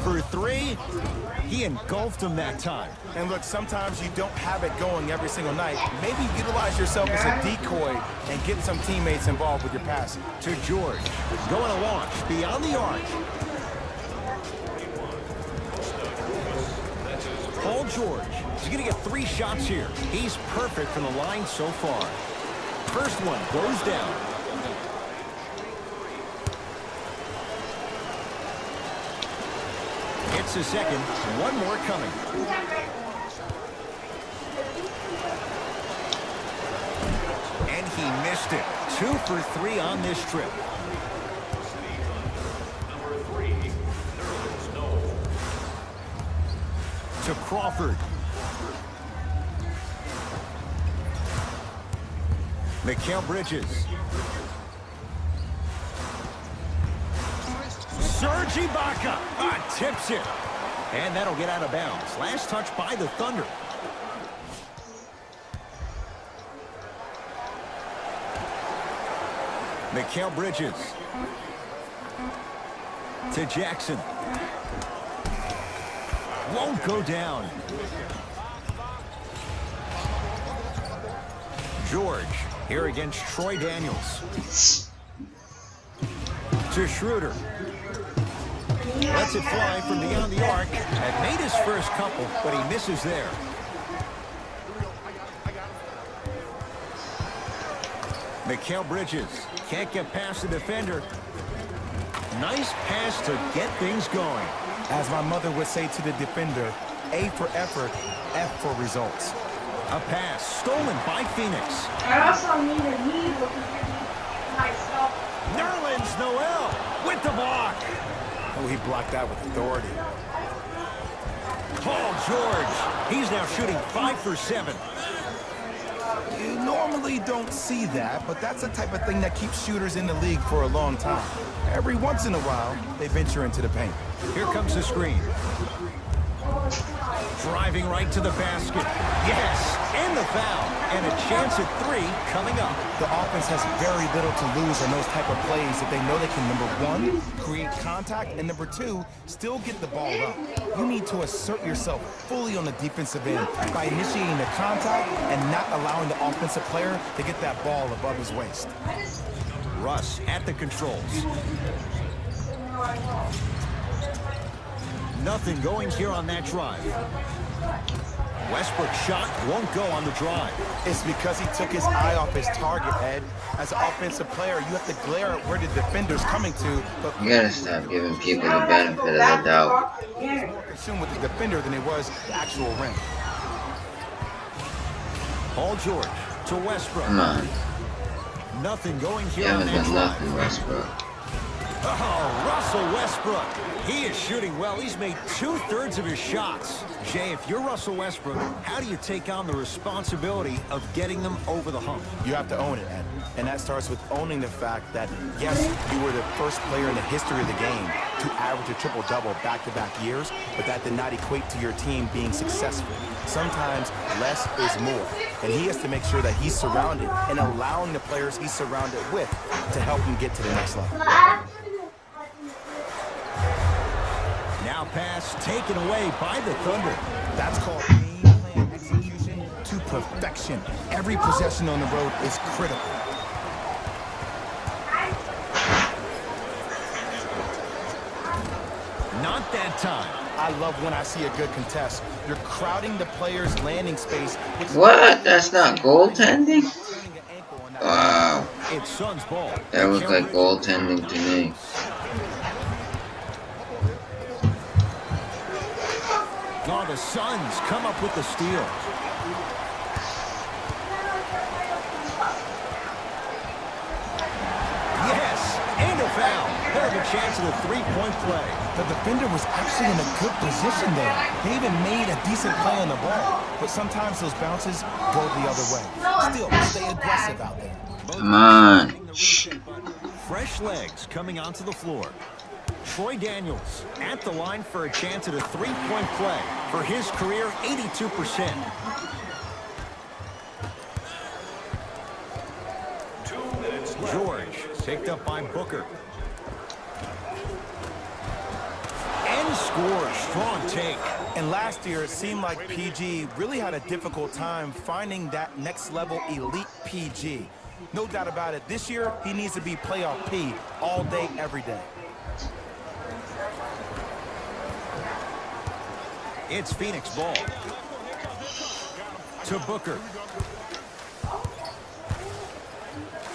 For 3, he engulfed him that time. And look, sometimes you don't have it going every single night. Maybe utilize yourself as a decoy and get some teammates involved with your passing. To George. Going to launch beyond the arc. Paul George. He's going to get 3 shots here. He's perfect from the line so far. First one goes down. It's the second. One more coming. And he missed it. 2 for 3 on this trip. To Crawford. Mikal Bridges. Serge Ibaka tips it. And that'll get out of bounds. Last touch by the Thunder. Mikal Bridges. To Jackson. Won't go down. George here against Troy Daniels. To Schroeder. Lets it fly from beyond the arc. Had made his first couple, but he misses there. Mikal Bridges can't get past the defender. Nice pass to get things going. As my mother would say to the defender, A for effort, F for results. A pass stolen by Phoenix. I also need a lead myself. Nerlens Noel with the block. Oh, he blocked that with authority. Paul George. He's now shooting 5 for 7. You normally don't see that, but that's the type of thing that keeps shooters in the league for a long time. Every once in a while, they venture into the paint. Here comes the screen. Driving right to the basket. Yes, and the foul. And a chance at 3 coming up. The offense has very little to lose on those type of plays if they know they can, number 1, create contact, and number 2, still get the ball up. You need to assert yourself fully on the defensive end by initiating the contact and not allowing the offensive player to get that ball above his waist. Russ at the controls. Nothing going here on that drive. Westbrook's shot won't go on the drive. It's because he took his eye off his target, Ed. As an offensive player, you have to glare at where the defender's coming to. But You gotta stop giving people the benefit of the doubt. more consumed with the defender than it was the actual rim. Paul George to Westbrook. Come on. Nothing going You here on haven't that done drive. nothing, Westbrook. Oh, Russell Westbrook. He is shooting well. He's made 2/3 of his shots. Jay, if you're Russell Westbrook, how do you take on the responsibility of getting them over the hump? You have to own it, Ed. And that starts with owning the fact that, yes, you were the first player in the history of the game to average a triple-double back-to-back years, but that did not equate to your team being successful. Sometimes less is more. And he has to make sure that he's surrounded and allowing the players he's surrounded with to help him get to the next level. Now pass taken away by the Thunder. That's called game plan execution to perfection. Every possession on the road is critical. Not that time. I love when I see a good contest. You're crowding the player's landing space. What? That's not goaltending? Wow. It's Suns ball. That was like goaltending to me. Oh, the Suns come up with the steal. Yes, and a foul. They'll have a chance at a 3-point play. The defender was actually in a good position there. They even made a decent play on the ball. But sometimes those bounces go the other way. Still, stay aggressive out there. Come on. Fresh legs coming onto the floor. Troy Daniels at the line for a chance at a 3-point play. For his career, 82%. 2 minutes left. George picked up by Booker. And scores. Strong take. And last year, it seemed like PG really had a difficult time finding that next level elite PG. No doubt about it. This year, he needs to be playoff P all day, every day. It's Phoenix ball. To Booker.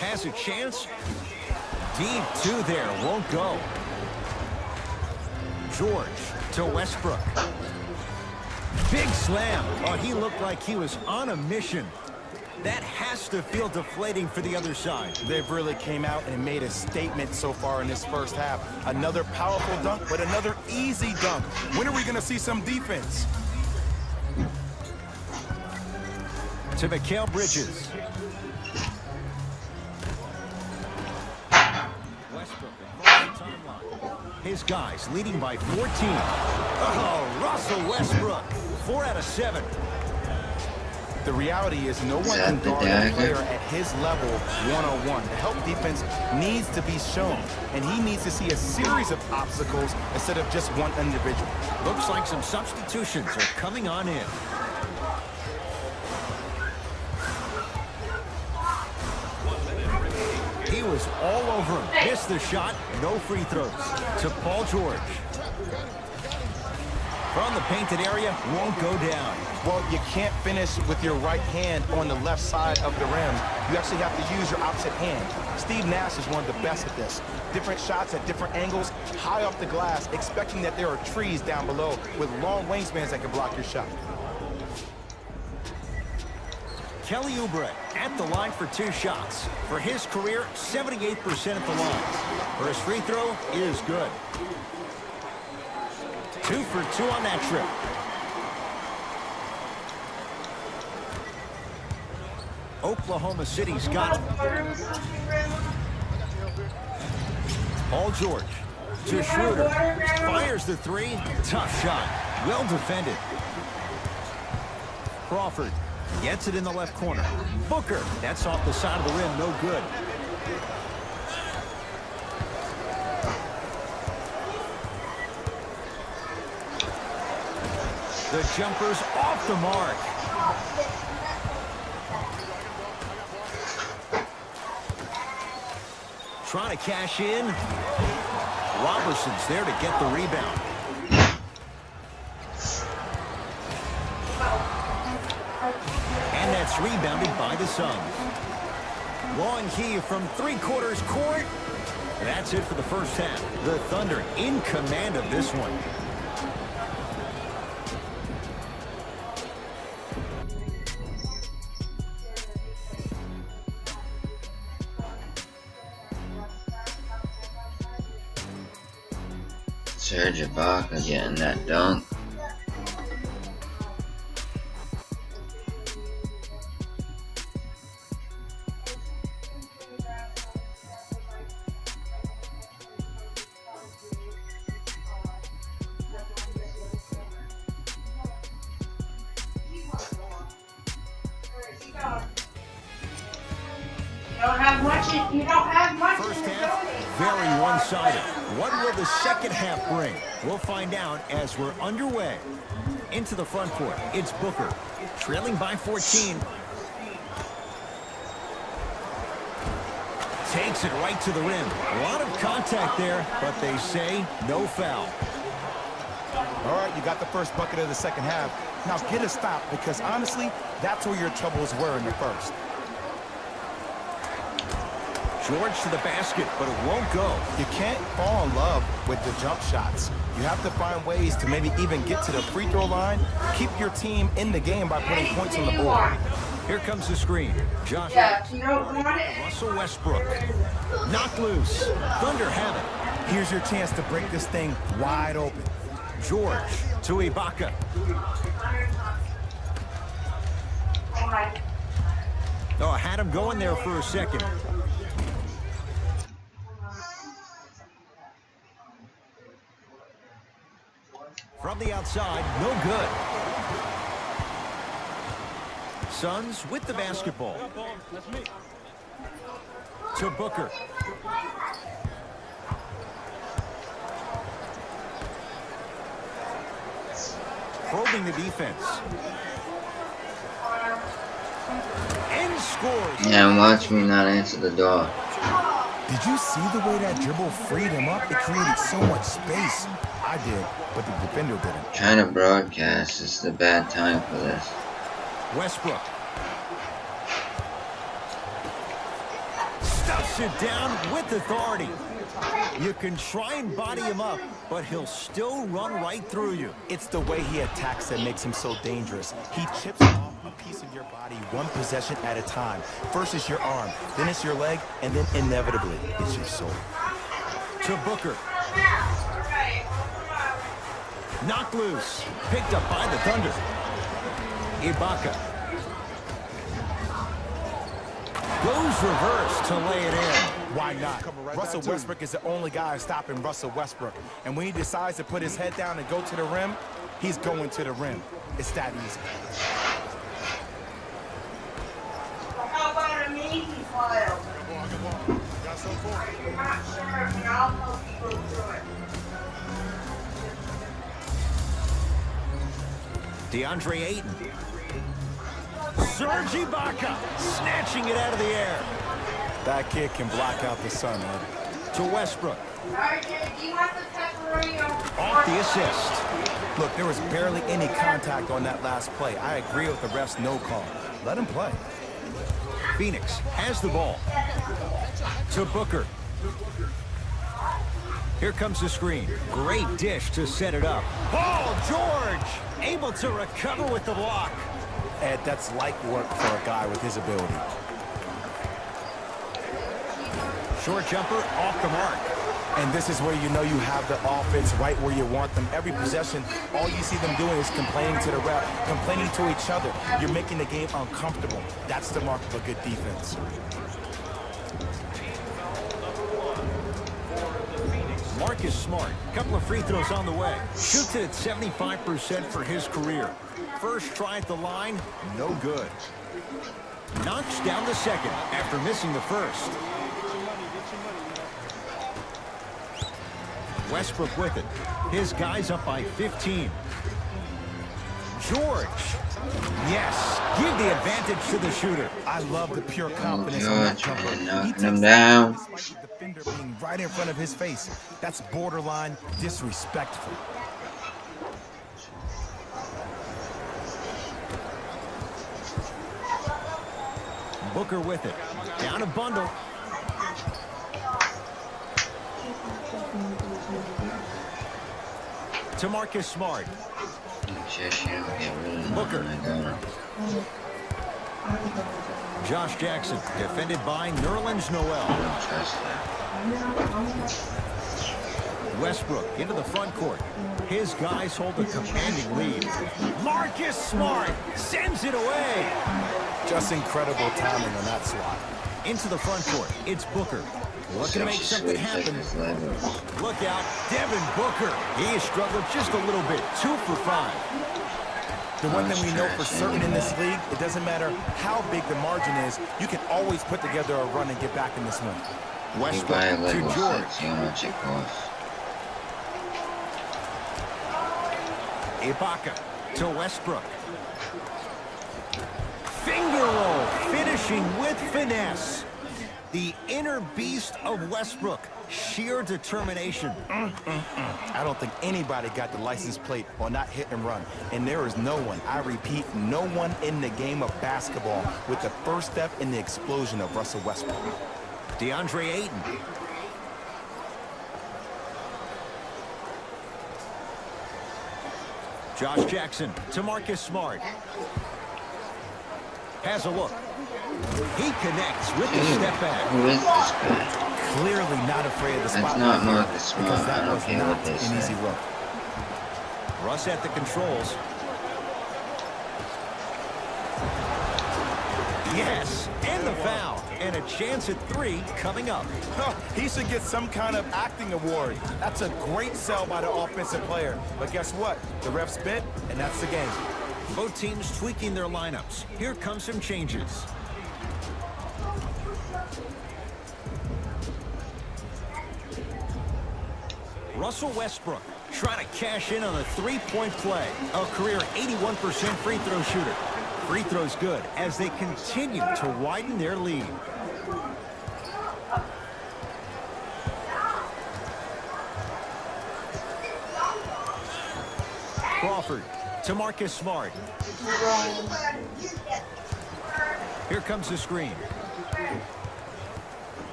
Has a chance. Deep two there. Won't go. George to Westbrook. Big slam. Oh, he looked like he was on a mission. That has to feel deflating for the other side. They've really came out and made a statement so far in this first half. Another powerful dunk, but another easy dunk. When are we going to see some defense? To Mikal Bridges. Westbrook across the timeline. His guys leading by 14. Oh, Russell Westbrook. 4 out of 7. The reality is no one can guard a player at his level one-on-one. The help defense needs to be shown, and he needs to see a series of obstacles instead of just one individual. Looks like some substitutions are coming on in. He was all over him. Missed the shot. No free throws. To Paul George. From the painted area, won't go down. Well, you can't finish with your right hand on the left side of the rim. You actually have to use your opposite hand. Steve Nash is one of the best at this. Different shots at different angles, high off the glass, expecting that there are trees down below with long wingspans that can block your shot. Kelly Oubre at the line for 2 shots. For his career, 78% at the line. First free throw is good. 2 for 2 on that trip. Oklahoma City's got it. Paul George to Schroeder. Fires the 3. Tough shot. Well defended. Crawford gets it in the left corner. Booker. That's off the side of the rim. No good. The jumper's off the mark. Trying to cash in. Roberson's there to get the rebound. And that's rebounded by the Suns. Long Heave from 3/4 court. That's it for the first half. The Thunder in command of this one. Serge Ibaka getting that dunk. You don't have much. First half, very one-sided. What will the second half bring? We'll find out as we're underway. Into the front court, it's Booker, trailing by 14. Takes it right to the rim. A lot of contact there, but they say no foul. All right, you got the first bucket of the second half. Now get a stop, because honestly, that's where your troubles were in the first. George to the basket, but it won't go. You can't fall in love with the jump shots. You have to find ways to maybe even get to the free throw line. Keep your team in the game by putting points on the board. Here comes the screen. Josh You don't want it. Russell Westbrook. Knocked loose. Thunder have it. Here's your chance to break this thing wide open. George to Ibaka. Oh, I had him going there for a second. From the outside, no good. Suns with the basketball. To Booker. Probing the defense. And scores. Yeah, watch me not answer the door. Did you see the way that dribble freed him up? It created so much space. I did, but the defender didn't. Trying to broadcast is the bad time for this. Westbrook. Stuffs it down with authority. You can try and body him up, but he'll still run right through you. It's the way he attacks that makes him so dangerous. He chips off a piece of your body one possession at a time. First it's your arm, then it's your leg, and then inevitably it's your soul. To Booker. Knocked loose. Picked up by the Thunder. Ibaka. Goes reverse to lay it in. Why not? Russell Westbrook is the only guy stopping Russell Westbrook. And when he decides to put his head down and go to the rim, he's going to the rim. It's that easy. How about a mini file? You're not sure, and I'll help you go through it. DeAndre Ayton. Serge Ibaka snatching it out of the air. That kid can block out the sun, Ed. To Westbrook. Alright, Jay, do you want the pepperoni or... Off the assist. Look, there was barely any contact on that last play. I agree with the ref's no call. Let him play. Phoenix has the ball. To Booker. Here comes the screen. Great dish to set it up. Paul George able to recover with the block. Ed, that's light work for a guy with his ability. Short jumper off the mark. And this is where you know you have the offense right where you want them. Every possession, all you see them doing is complaining to the ref, complaining to each other. You're making the game uncomfortable. That's the mark of a good defense. Marcus Smart, couple of free throws on the way. Shoots it at 75% for his career. First try at the line, no good. Knocks down the second after missing the first. Westbrook with it. His guys up by 15. George. Yes, give the advantage to the shooter. I love the pure confidence on that George, jumper. knocking him down. Despite the defender being right in front of his face. That's borderline disrespectful. Booker with it. Down a bundle. To Marcus Smart. Just you don't get rid of Booker. him. Josh Jackson, defended by Nerlens Noel. I don't trust that. Westbrook into the front court. His guys hold a commanding lead. Marcus Smart sends it away. Just incredible timing on that slot. Into the front court. It's Booker. Looking to make something happen. Look out, Devin Booker. He has struggled just a little bit. 2 for 5. The one thing we know for certain in this league, it doesn't matter how big the margin is, you can always put together a run and get back in this one. Westbrook to George. See how much it costs. Ibaka to Westbrook. Finger roll, finishing with finesse. The inner beast of Westbrook. Sheer determination. I don't think anybody got the license plate on that hit and run. And there is no one, I repeat, no one in the game of basketball with the first step in the explosion of Russell Westbrook. DeAndre Ayton. Josh Jackson to Marcus Smart. Has a look. He connects with the step back. Who is this guy? Clearly not afraid of the spotlight. That's not Marcus Smart. Because I that don't was care not what they an easy say. look. Russ at the controls. Yes, and the foul. And a chance at 3 coming up. He should get some kind of acting award. That's a great sell by the offensive player. But guess what? The ref spit, and that's the game. Both teams tweaking their lineups. Here come some changes. Russell Westbrook trying to cash in on a three-point play. A career 81% free throw shooter. Free throws good as they continue to widen their lead. Crawford to Marcus Smart. Here comes the screen.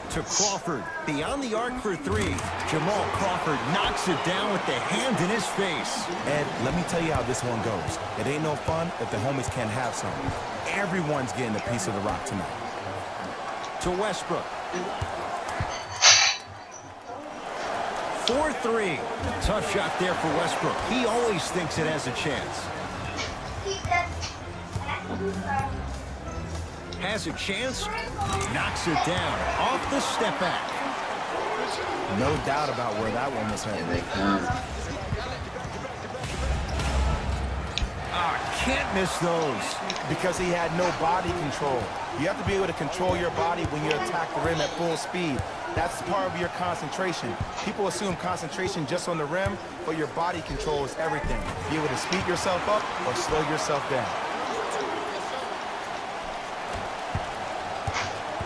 To Crawford, beyond the arc for three. Jamal Crawford knocks it down with the hand in his face. Ed, let me tell you how this one goes. It ain't no fun if the homies can't have some. Everyone's getting a piece of the rock tonight. To Westbrook. 4-3. Tough shot there for Westbrook. He always thinks it has a chance. Has a chance, knocks it down off the step back. No doubt about where that one was headed. Here they come. Can't miss those. Because he had no body control. You have to be able to control your body when you attack the rim at full speed. That's part of your concentration. People assume concentration just on the rim, but your body control is everything. Be able to speed yourself up or slow yourself down.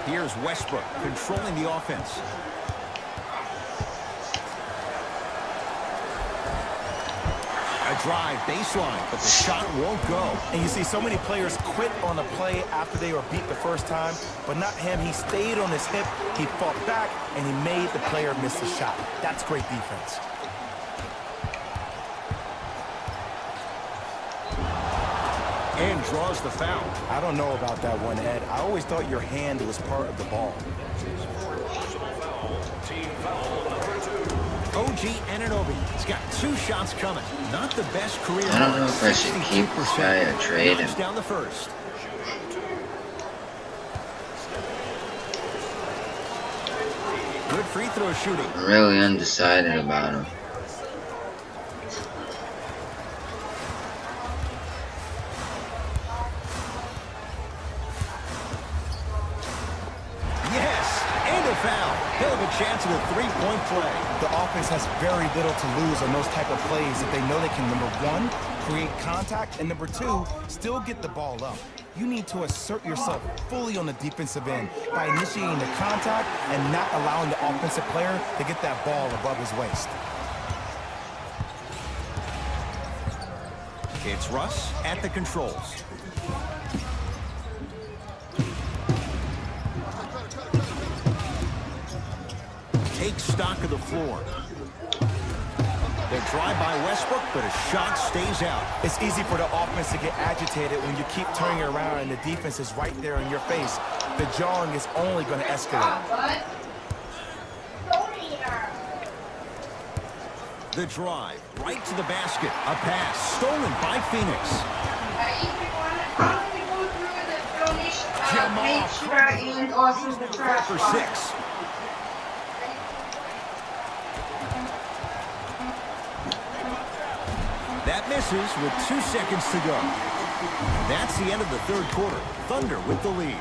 Here's Westbrook controlling the offense. A drive baseline, but the shot won't go. And you see so many players quit on a play after they were beat the first time, but not him. He stayed on his hip, he fought back, and he made the player miss the shot. That's great defense. And draws the foul. I don't know about that one, Ed. I always thought your hand was part of the ball. OG Anunoby has got 2 shots coming. Not the best career. I don't know if I should keep this guy or trade him. Down the first. Good free throw shooting. I'm really undecided about him. Chance at a 3-point play. The offense has very little to lose on those type of plays if they know they can, number one, create contact, and number two, still get the ball up. You need to assert yourself fully on the defensive end by initiating the contact and not allowing the offensive player to get that ball above his waist. It's Russ at the controls. Takes stock of the floor. The drive by Westbrook, but a shot stays out. It's easy for the offense to get agitated when you keep turning around and the defense is right there in your face. The jawing is only going to escalate. The drive, right to the basket. A pass stolen by Phoenix. Jamal for 6. That misses with 2 seconds to go. That's the end of the third quarter. Thunder with the lead.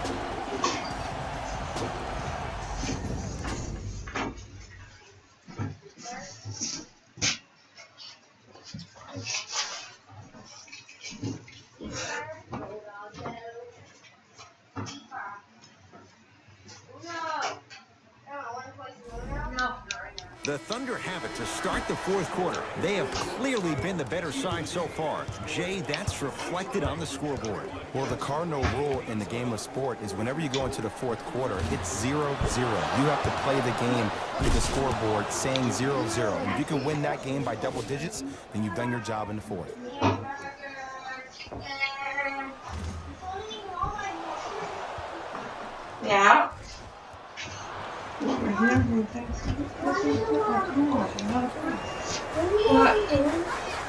The Thunder have it to start the fourth quarter. They have clearly been the better side so far. Jay, that's reflected on the scoreboard. Well, the cardinal rule in the game of sport is whenever you go into the fourth quarter, it's 0-0. You have to play the game with the scoreboard saying 0-0. And if you can win that game by double digits, then you've done your job in the fourth. Yeah.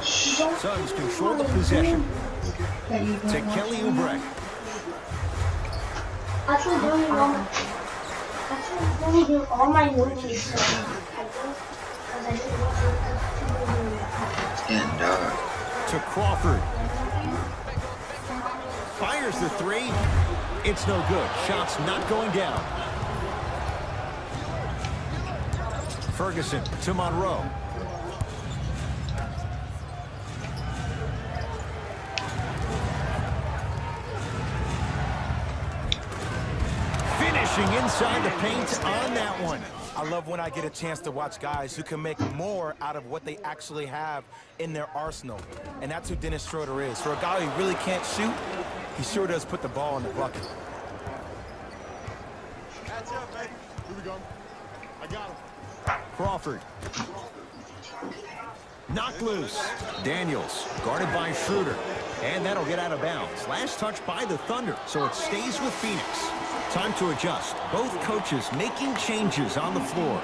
Suns control the possession. To Kelly Oubre. Actually, doing all my movies. It's getting dark. To Crawford. Fires the 3. It's no good. Shot's not going down. Ferguson to Monroe. Finishing inside the paint on that one. I love when I get a chance to watch guys who can make more out of what they actually have in their arsenal. And that's who Dennis Schroeder is. For a guy who really can't shoot, he sure does put the ball in the bucket. Catch up, baby. Here we go. I got him. Crawford. Knocked loose. Daniels guarded by Schroeder. And that'll get out of bounds. Last touch by the Thunder, so it stays with Phoenix. Time to adjust. Both coaches making changes on the floor.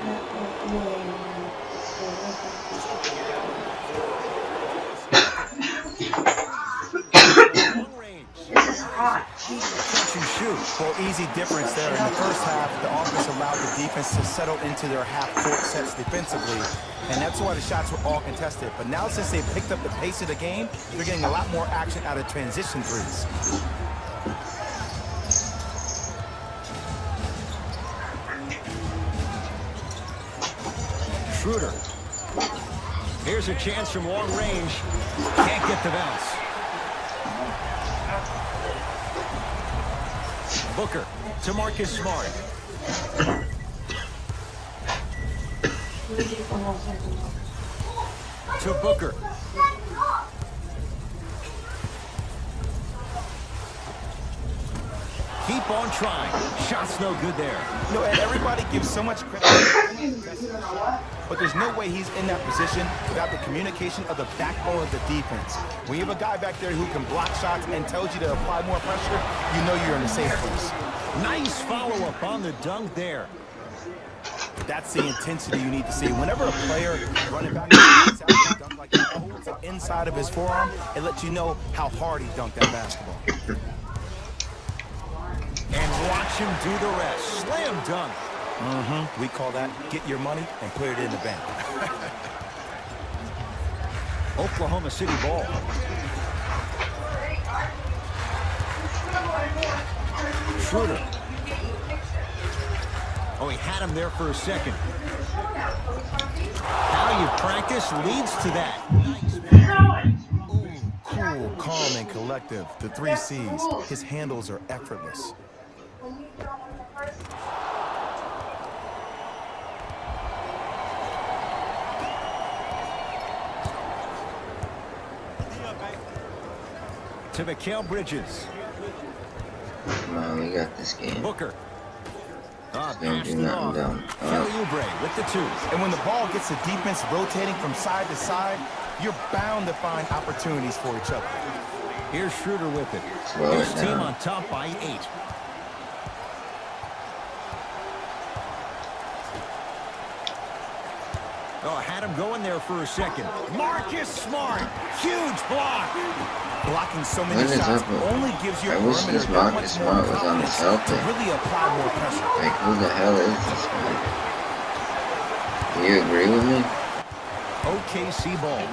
This is hot. Catch and shoot. Well, easy difference there. In the first half, the offense allowed the defense to settle into their half-court sets defensively, and that's why the shots were all contested. But now, since they picked up the pace of the game, they're getting a lot more action out of transition threes. Schroeder. Here's a chance from long range. Can't get the bounce. Booker to Marcus Smart. To Booker. Keep on trying. Shot's no good there. You know, and everybody gives so much credit, but there's no way he's in that position without the communication of the backbone of the defense. When you have a guy back there who can block shots and tells you to apply more pressure, you know you're in a safe place. Nice follow-up on the dunk there. That's the intensity you need to see. Whenever a player running back gets out and dunk like that, holds the inside of his forearm, it lets you know how hard he dunked that basketball. And watch him do the rest. Slam dunk. We call that get your money and put it in the bank. Oklahoma City ball. Schroeder. Oh, he had him there for a second. How you practice leads to that. Ooh, cool, calm, and collective. The 3 C's. His handles are effortless. To Mikal Bridges. Come on, we got this game. Booker. Don't Passed do it nothing off. dumb. Kelly Oubre with the 2. And when the ball gets the defense rotating from side to side, you're bound to find opportunities for each other. Here's Schroeder with it. Slow His it team down. on top by 8. Oh, had him going there for a second. Marcus Smart. Huge block. Blocking so many What is shots up with- only gives your I wish perimeter this that Marcus much more Smart was on the confidence to Celtics. really apply more pressure. Like, who the hell is this man? Do you agree with me? OKC ball.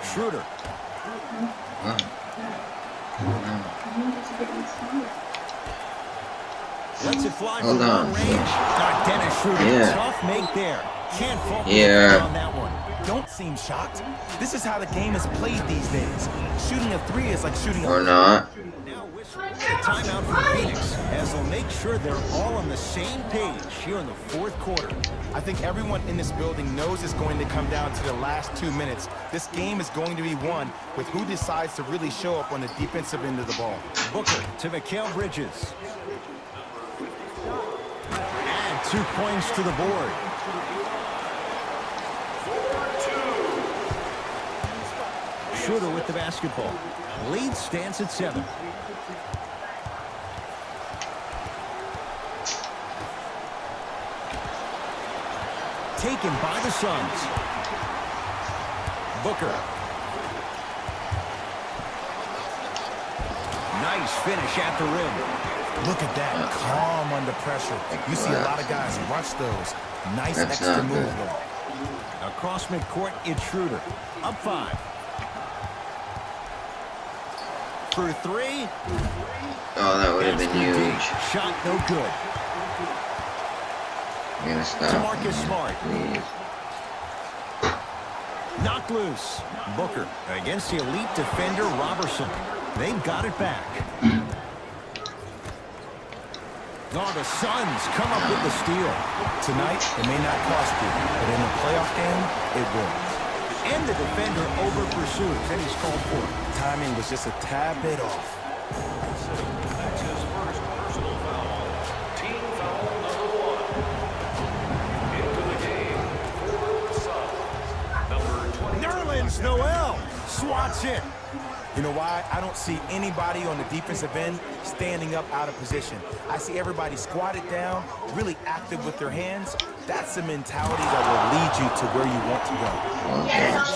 Schroeder. Wow. Lets it fly Hold from long on. range. Dennis Schroeder. Yeah. Tough make there. Can't fault the Yeah. defense on that one. Don't seem shocked. This is how the game is played these days. Shooting a 3 is like shooting a... Or not? Now whistling. Timeout for Phoenix as they'll make sure they're all on the same page here in the 4th quarter. I think everyone in this building knows it's going to come down to the last 2 minutes. This game is going to be won with who decides to really show up on the defensive end of the ball. Booker to Mikal Bridges. Add 2 points to the board. Schroeder with the basketball. Lead stands at 7. Taken by the Suns. Booker. Nice finish at the rim. Look at that, calm under pressure. You see a lot of guys rush those. Nice That's extra not move good. there. Across midcourt, it's Schroeder. Up 5. For 3. Oh, that would have been That's good. huge. Shot no good. You gotta stop. To Marcus Smart. Please. Knocked loose. Booker against the elite defender Robertson. They've got it back. Oh, the Suns come up with the steal. Tonight, it may not cost you, but in a playoff game, it will. And the defender over-pursues, and he's called for it. Timing was just a tad bit off. That's his first personal foul. Team foul number 1. Into the game for the Suns. Number 20. Nerlens Noel swats it. You know why? I don't see anybody on the defensive end standing up out of position. I see everybody squatted down, really active with their hands. That's the mentality that will lead you to where you want to go.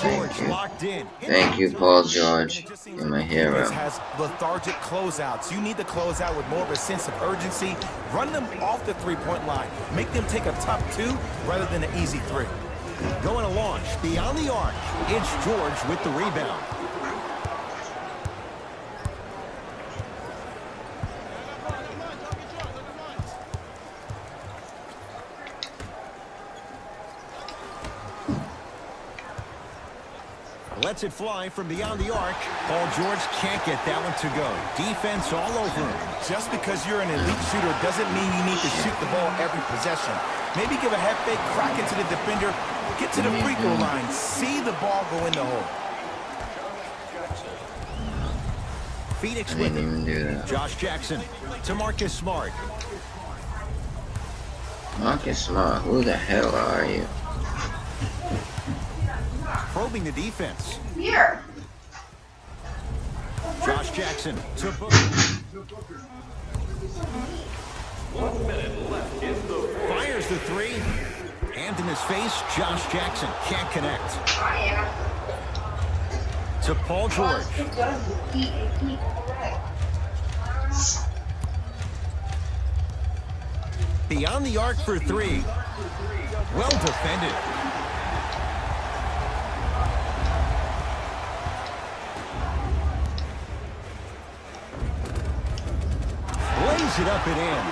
Thank you. Locked in. Thank you, Paul George. You're my hero. This has lethargic closeouts. You need to close out with more of a sense of urgency. Run them off the three-point line. Make them take a tough 2 rather than an easy 3. Going to launch beyond the arc. It's George with the rebound. Lets it fly from beyond the arc. Paul George can't get that one to go. Defense all over him. Just because you're an elite shooter doesn't mean you need to shoot the ball every possession. Maybe give a head fake, crack into the defender, get to the free throw line, see the ball go in the hole. Phoenix I with didn't it. even do that. Josh Jackson to Marcus Smart. Marcus Smart, who the hell are you? Probing the defense. Here. Josh Jackson to Booker. 1 minute left in the Fires the 3. Hand in his face. Josh Jackson can't connect. I am. To Paul George. Beyond the arc for 3. Well defended. Lays it up and in.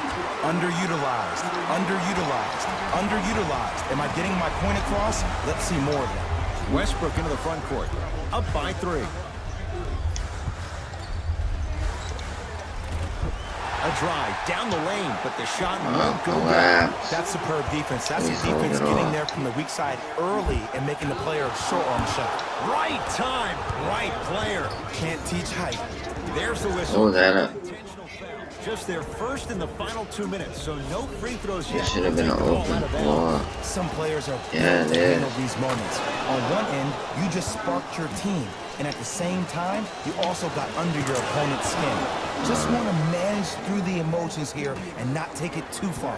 Underutilized, underutilized, underutilized. Am I getting my point across? Let's see more of that. Westbrook into the front court. Up by 3. A drive down the lane, but the shot won't go down. Collapse. That's superb defense. That's the Please hold defense it getting off. there from the weak side early and making the player a short arm shot. Right time, right player. Can't teach height. There's the whistle. Hold that up. Intentional foul. Just their first in the final 2 minutes, so no free throws yet. It should have been an Take the ball open out of bounds. floor. Some players are Yeah, built it to handle is. these moments. On one end, you just sparked your team, and at the same time, you also got under your opponent's skin. Just want to manage through the emotions here and not take it too far.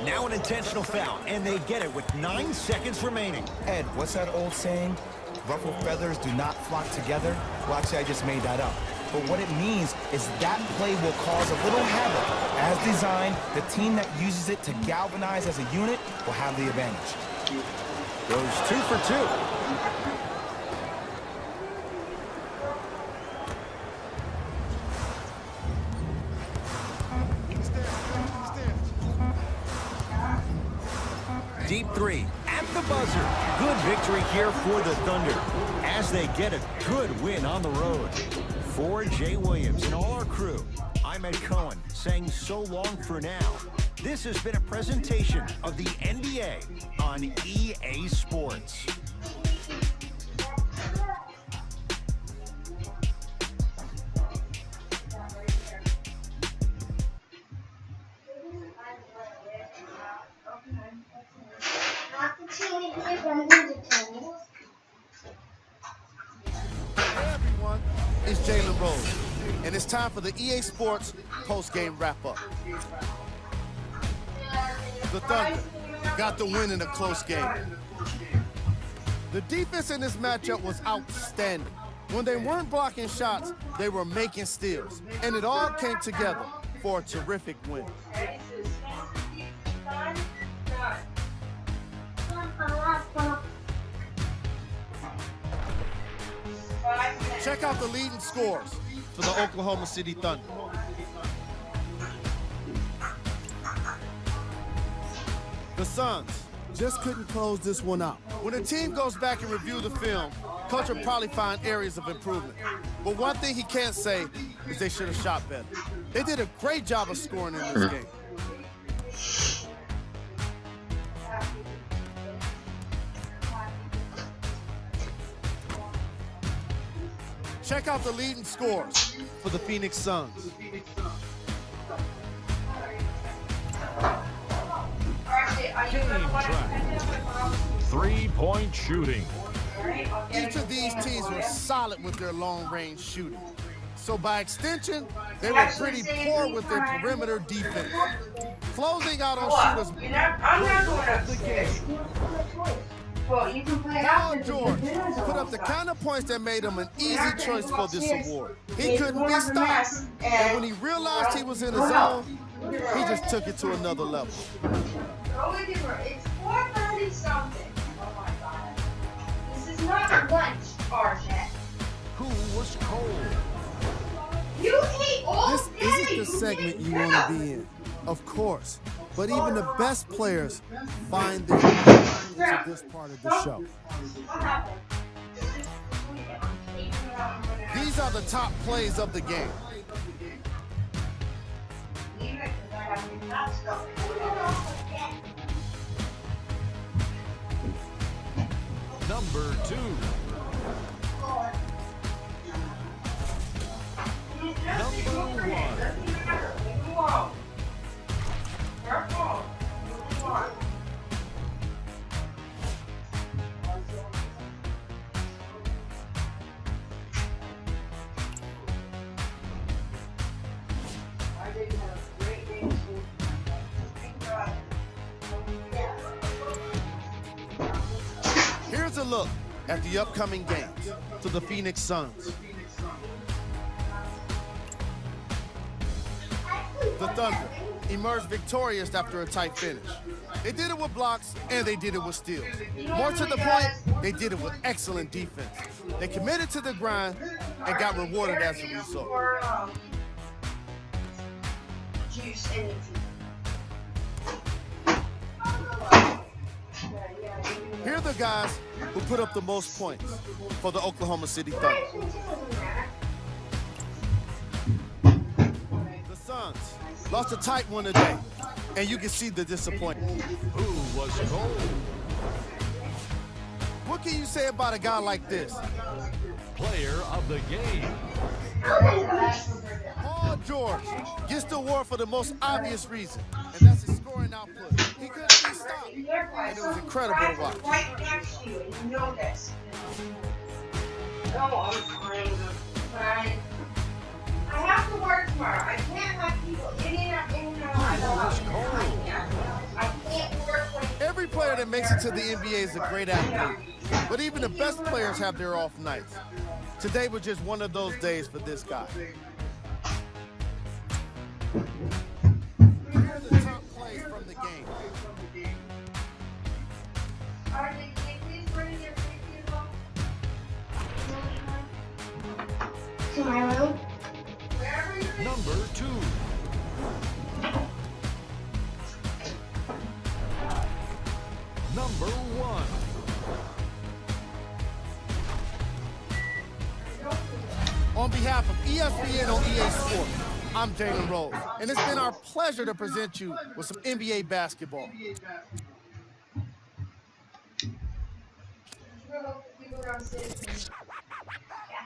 Now an intentional foul, and they get it with 9 seconds remaining. Ed, what's that old saying? Ruffled feathers do not flock together? Well, actually, I just made that up. But what it means is that play will cause a little havoc. As designed, the team that uses it to galvanize as a unit will have the advantage. Goes 2 for 2. Deep 3 at the buzzer. Good victory here for the Thunder as they get a good win on the road. For Jay Williams and all our crew, I'm Ed Cohen saying so long for now. This has been a presentation of the NBA on EA Sports. Hey everyone, it's Jalen Rose, and it's time for the EA Sports post-game wrap-up. The Thunder got the win in a close game. The defense in this matchup was outstanding. When they weren't blocking shots, they were making steals, and it all came together for a terrific win. Check out the leading scorers for the Oklahoma City Thunder. The Suns just couldn't close this one out. When a team goes back and review the film, coach will probably find areas of improvement. But one thing he can't say is they should have shot better. They did a great job of scoring in this game. Check out the leading scores for the Phoenix Suns. Game track. 3-point shooting. Each of these teams were solid with their long-range shooting. So by extension, they were pretty poor with their perimeter defense. Closing out on shooters. I'm not going upstairs. Well, you can play Paul after George the put up the kind of points that made him an easy choice for this award. He couldn't be stopped. And when he realized he was in his zone, he just took it to another level. It's 4:30 something. Oh my God. This is not lunch, RJ. Who was cold? You ate all This day. isn't the segment you want to be in, of course. But even the best players find their way into this part of the show. What happened? These are the top plays of the game. Number 2. Number 1. Here's a look at the upcoming games for the Phoenix Suns. The Thunder emerged victorious after a tight finish. They did it with blocks and they did it with steals. More to the point, they did it with excellent defense. They committed to the grind and got rewarded as a result. Juice and Here are the guys who put up the most points for the Oklahoma City Thunder. The Suns lost a tight one today, and you can see the disappointment. Who was cold? What can you say about a guy like this? Player of the game. Paul George gets the award for the most obvious reason, and that's his scoring output. He couldn't be stopped, and it was incredible to watch. right next to you, and you know this. Oh, I'm fine. I have to work tomorrow. I can't have people in and out. I can't work when Every player that makes it to the NBA is a great athlete, but even the best players have their off nights. Today was just one of those days for this guy. Here are the top plays from the game. Are they please bring your pictures up? To my room? Wherever you're Number 2. Number 1. On behalf of ESPN on EA Sports, I'm Jalen Rose, and it's been our pleasure to present you with some NBA basketball. people around citizens. Yeah.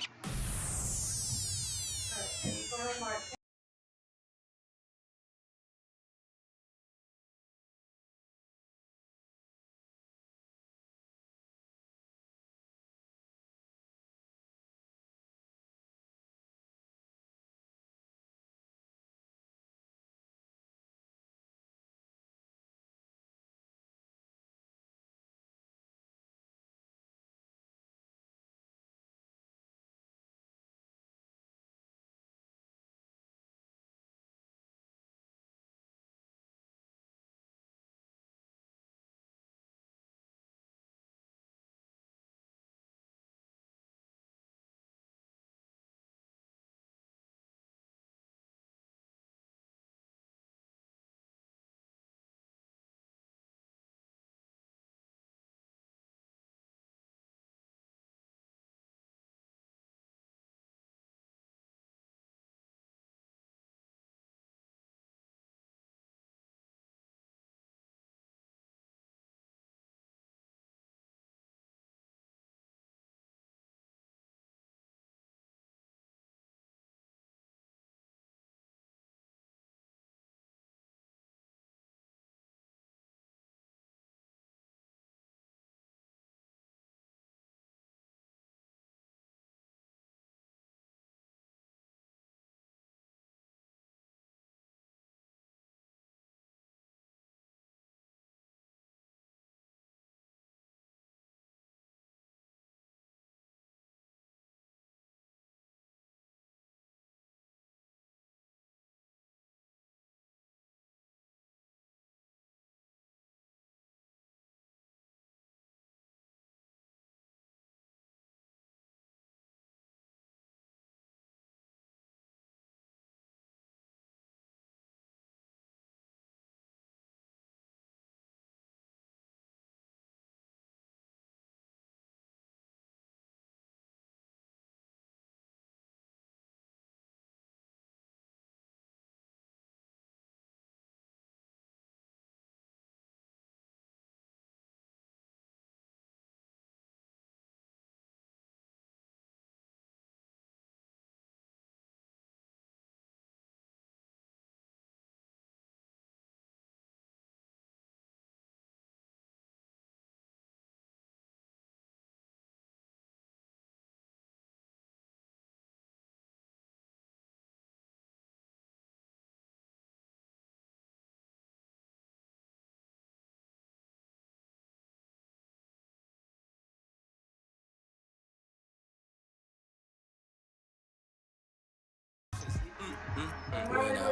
My noodles.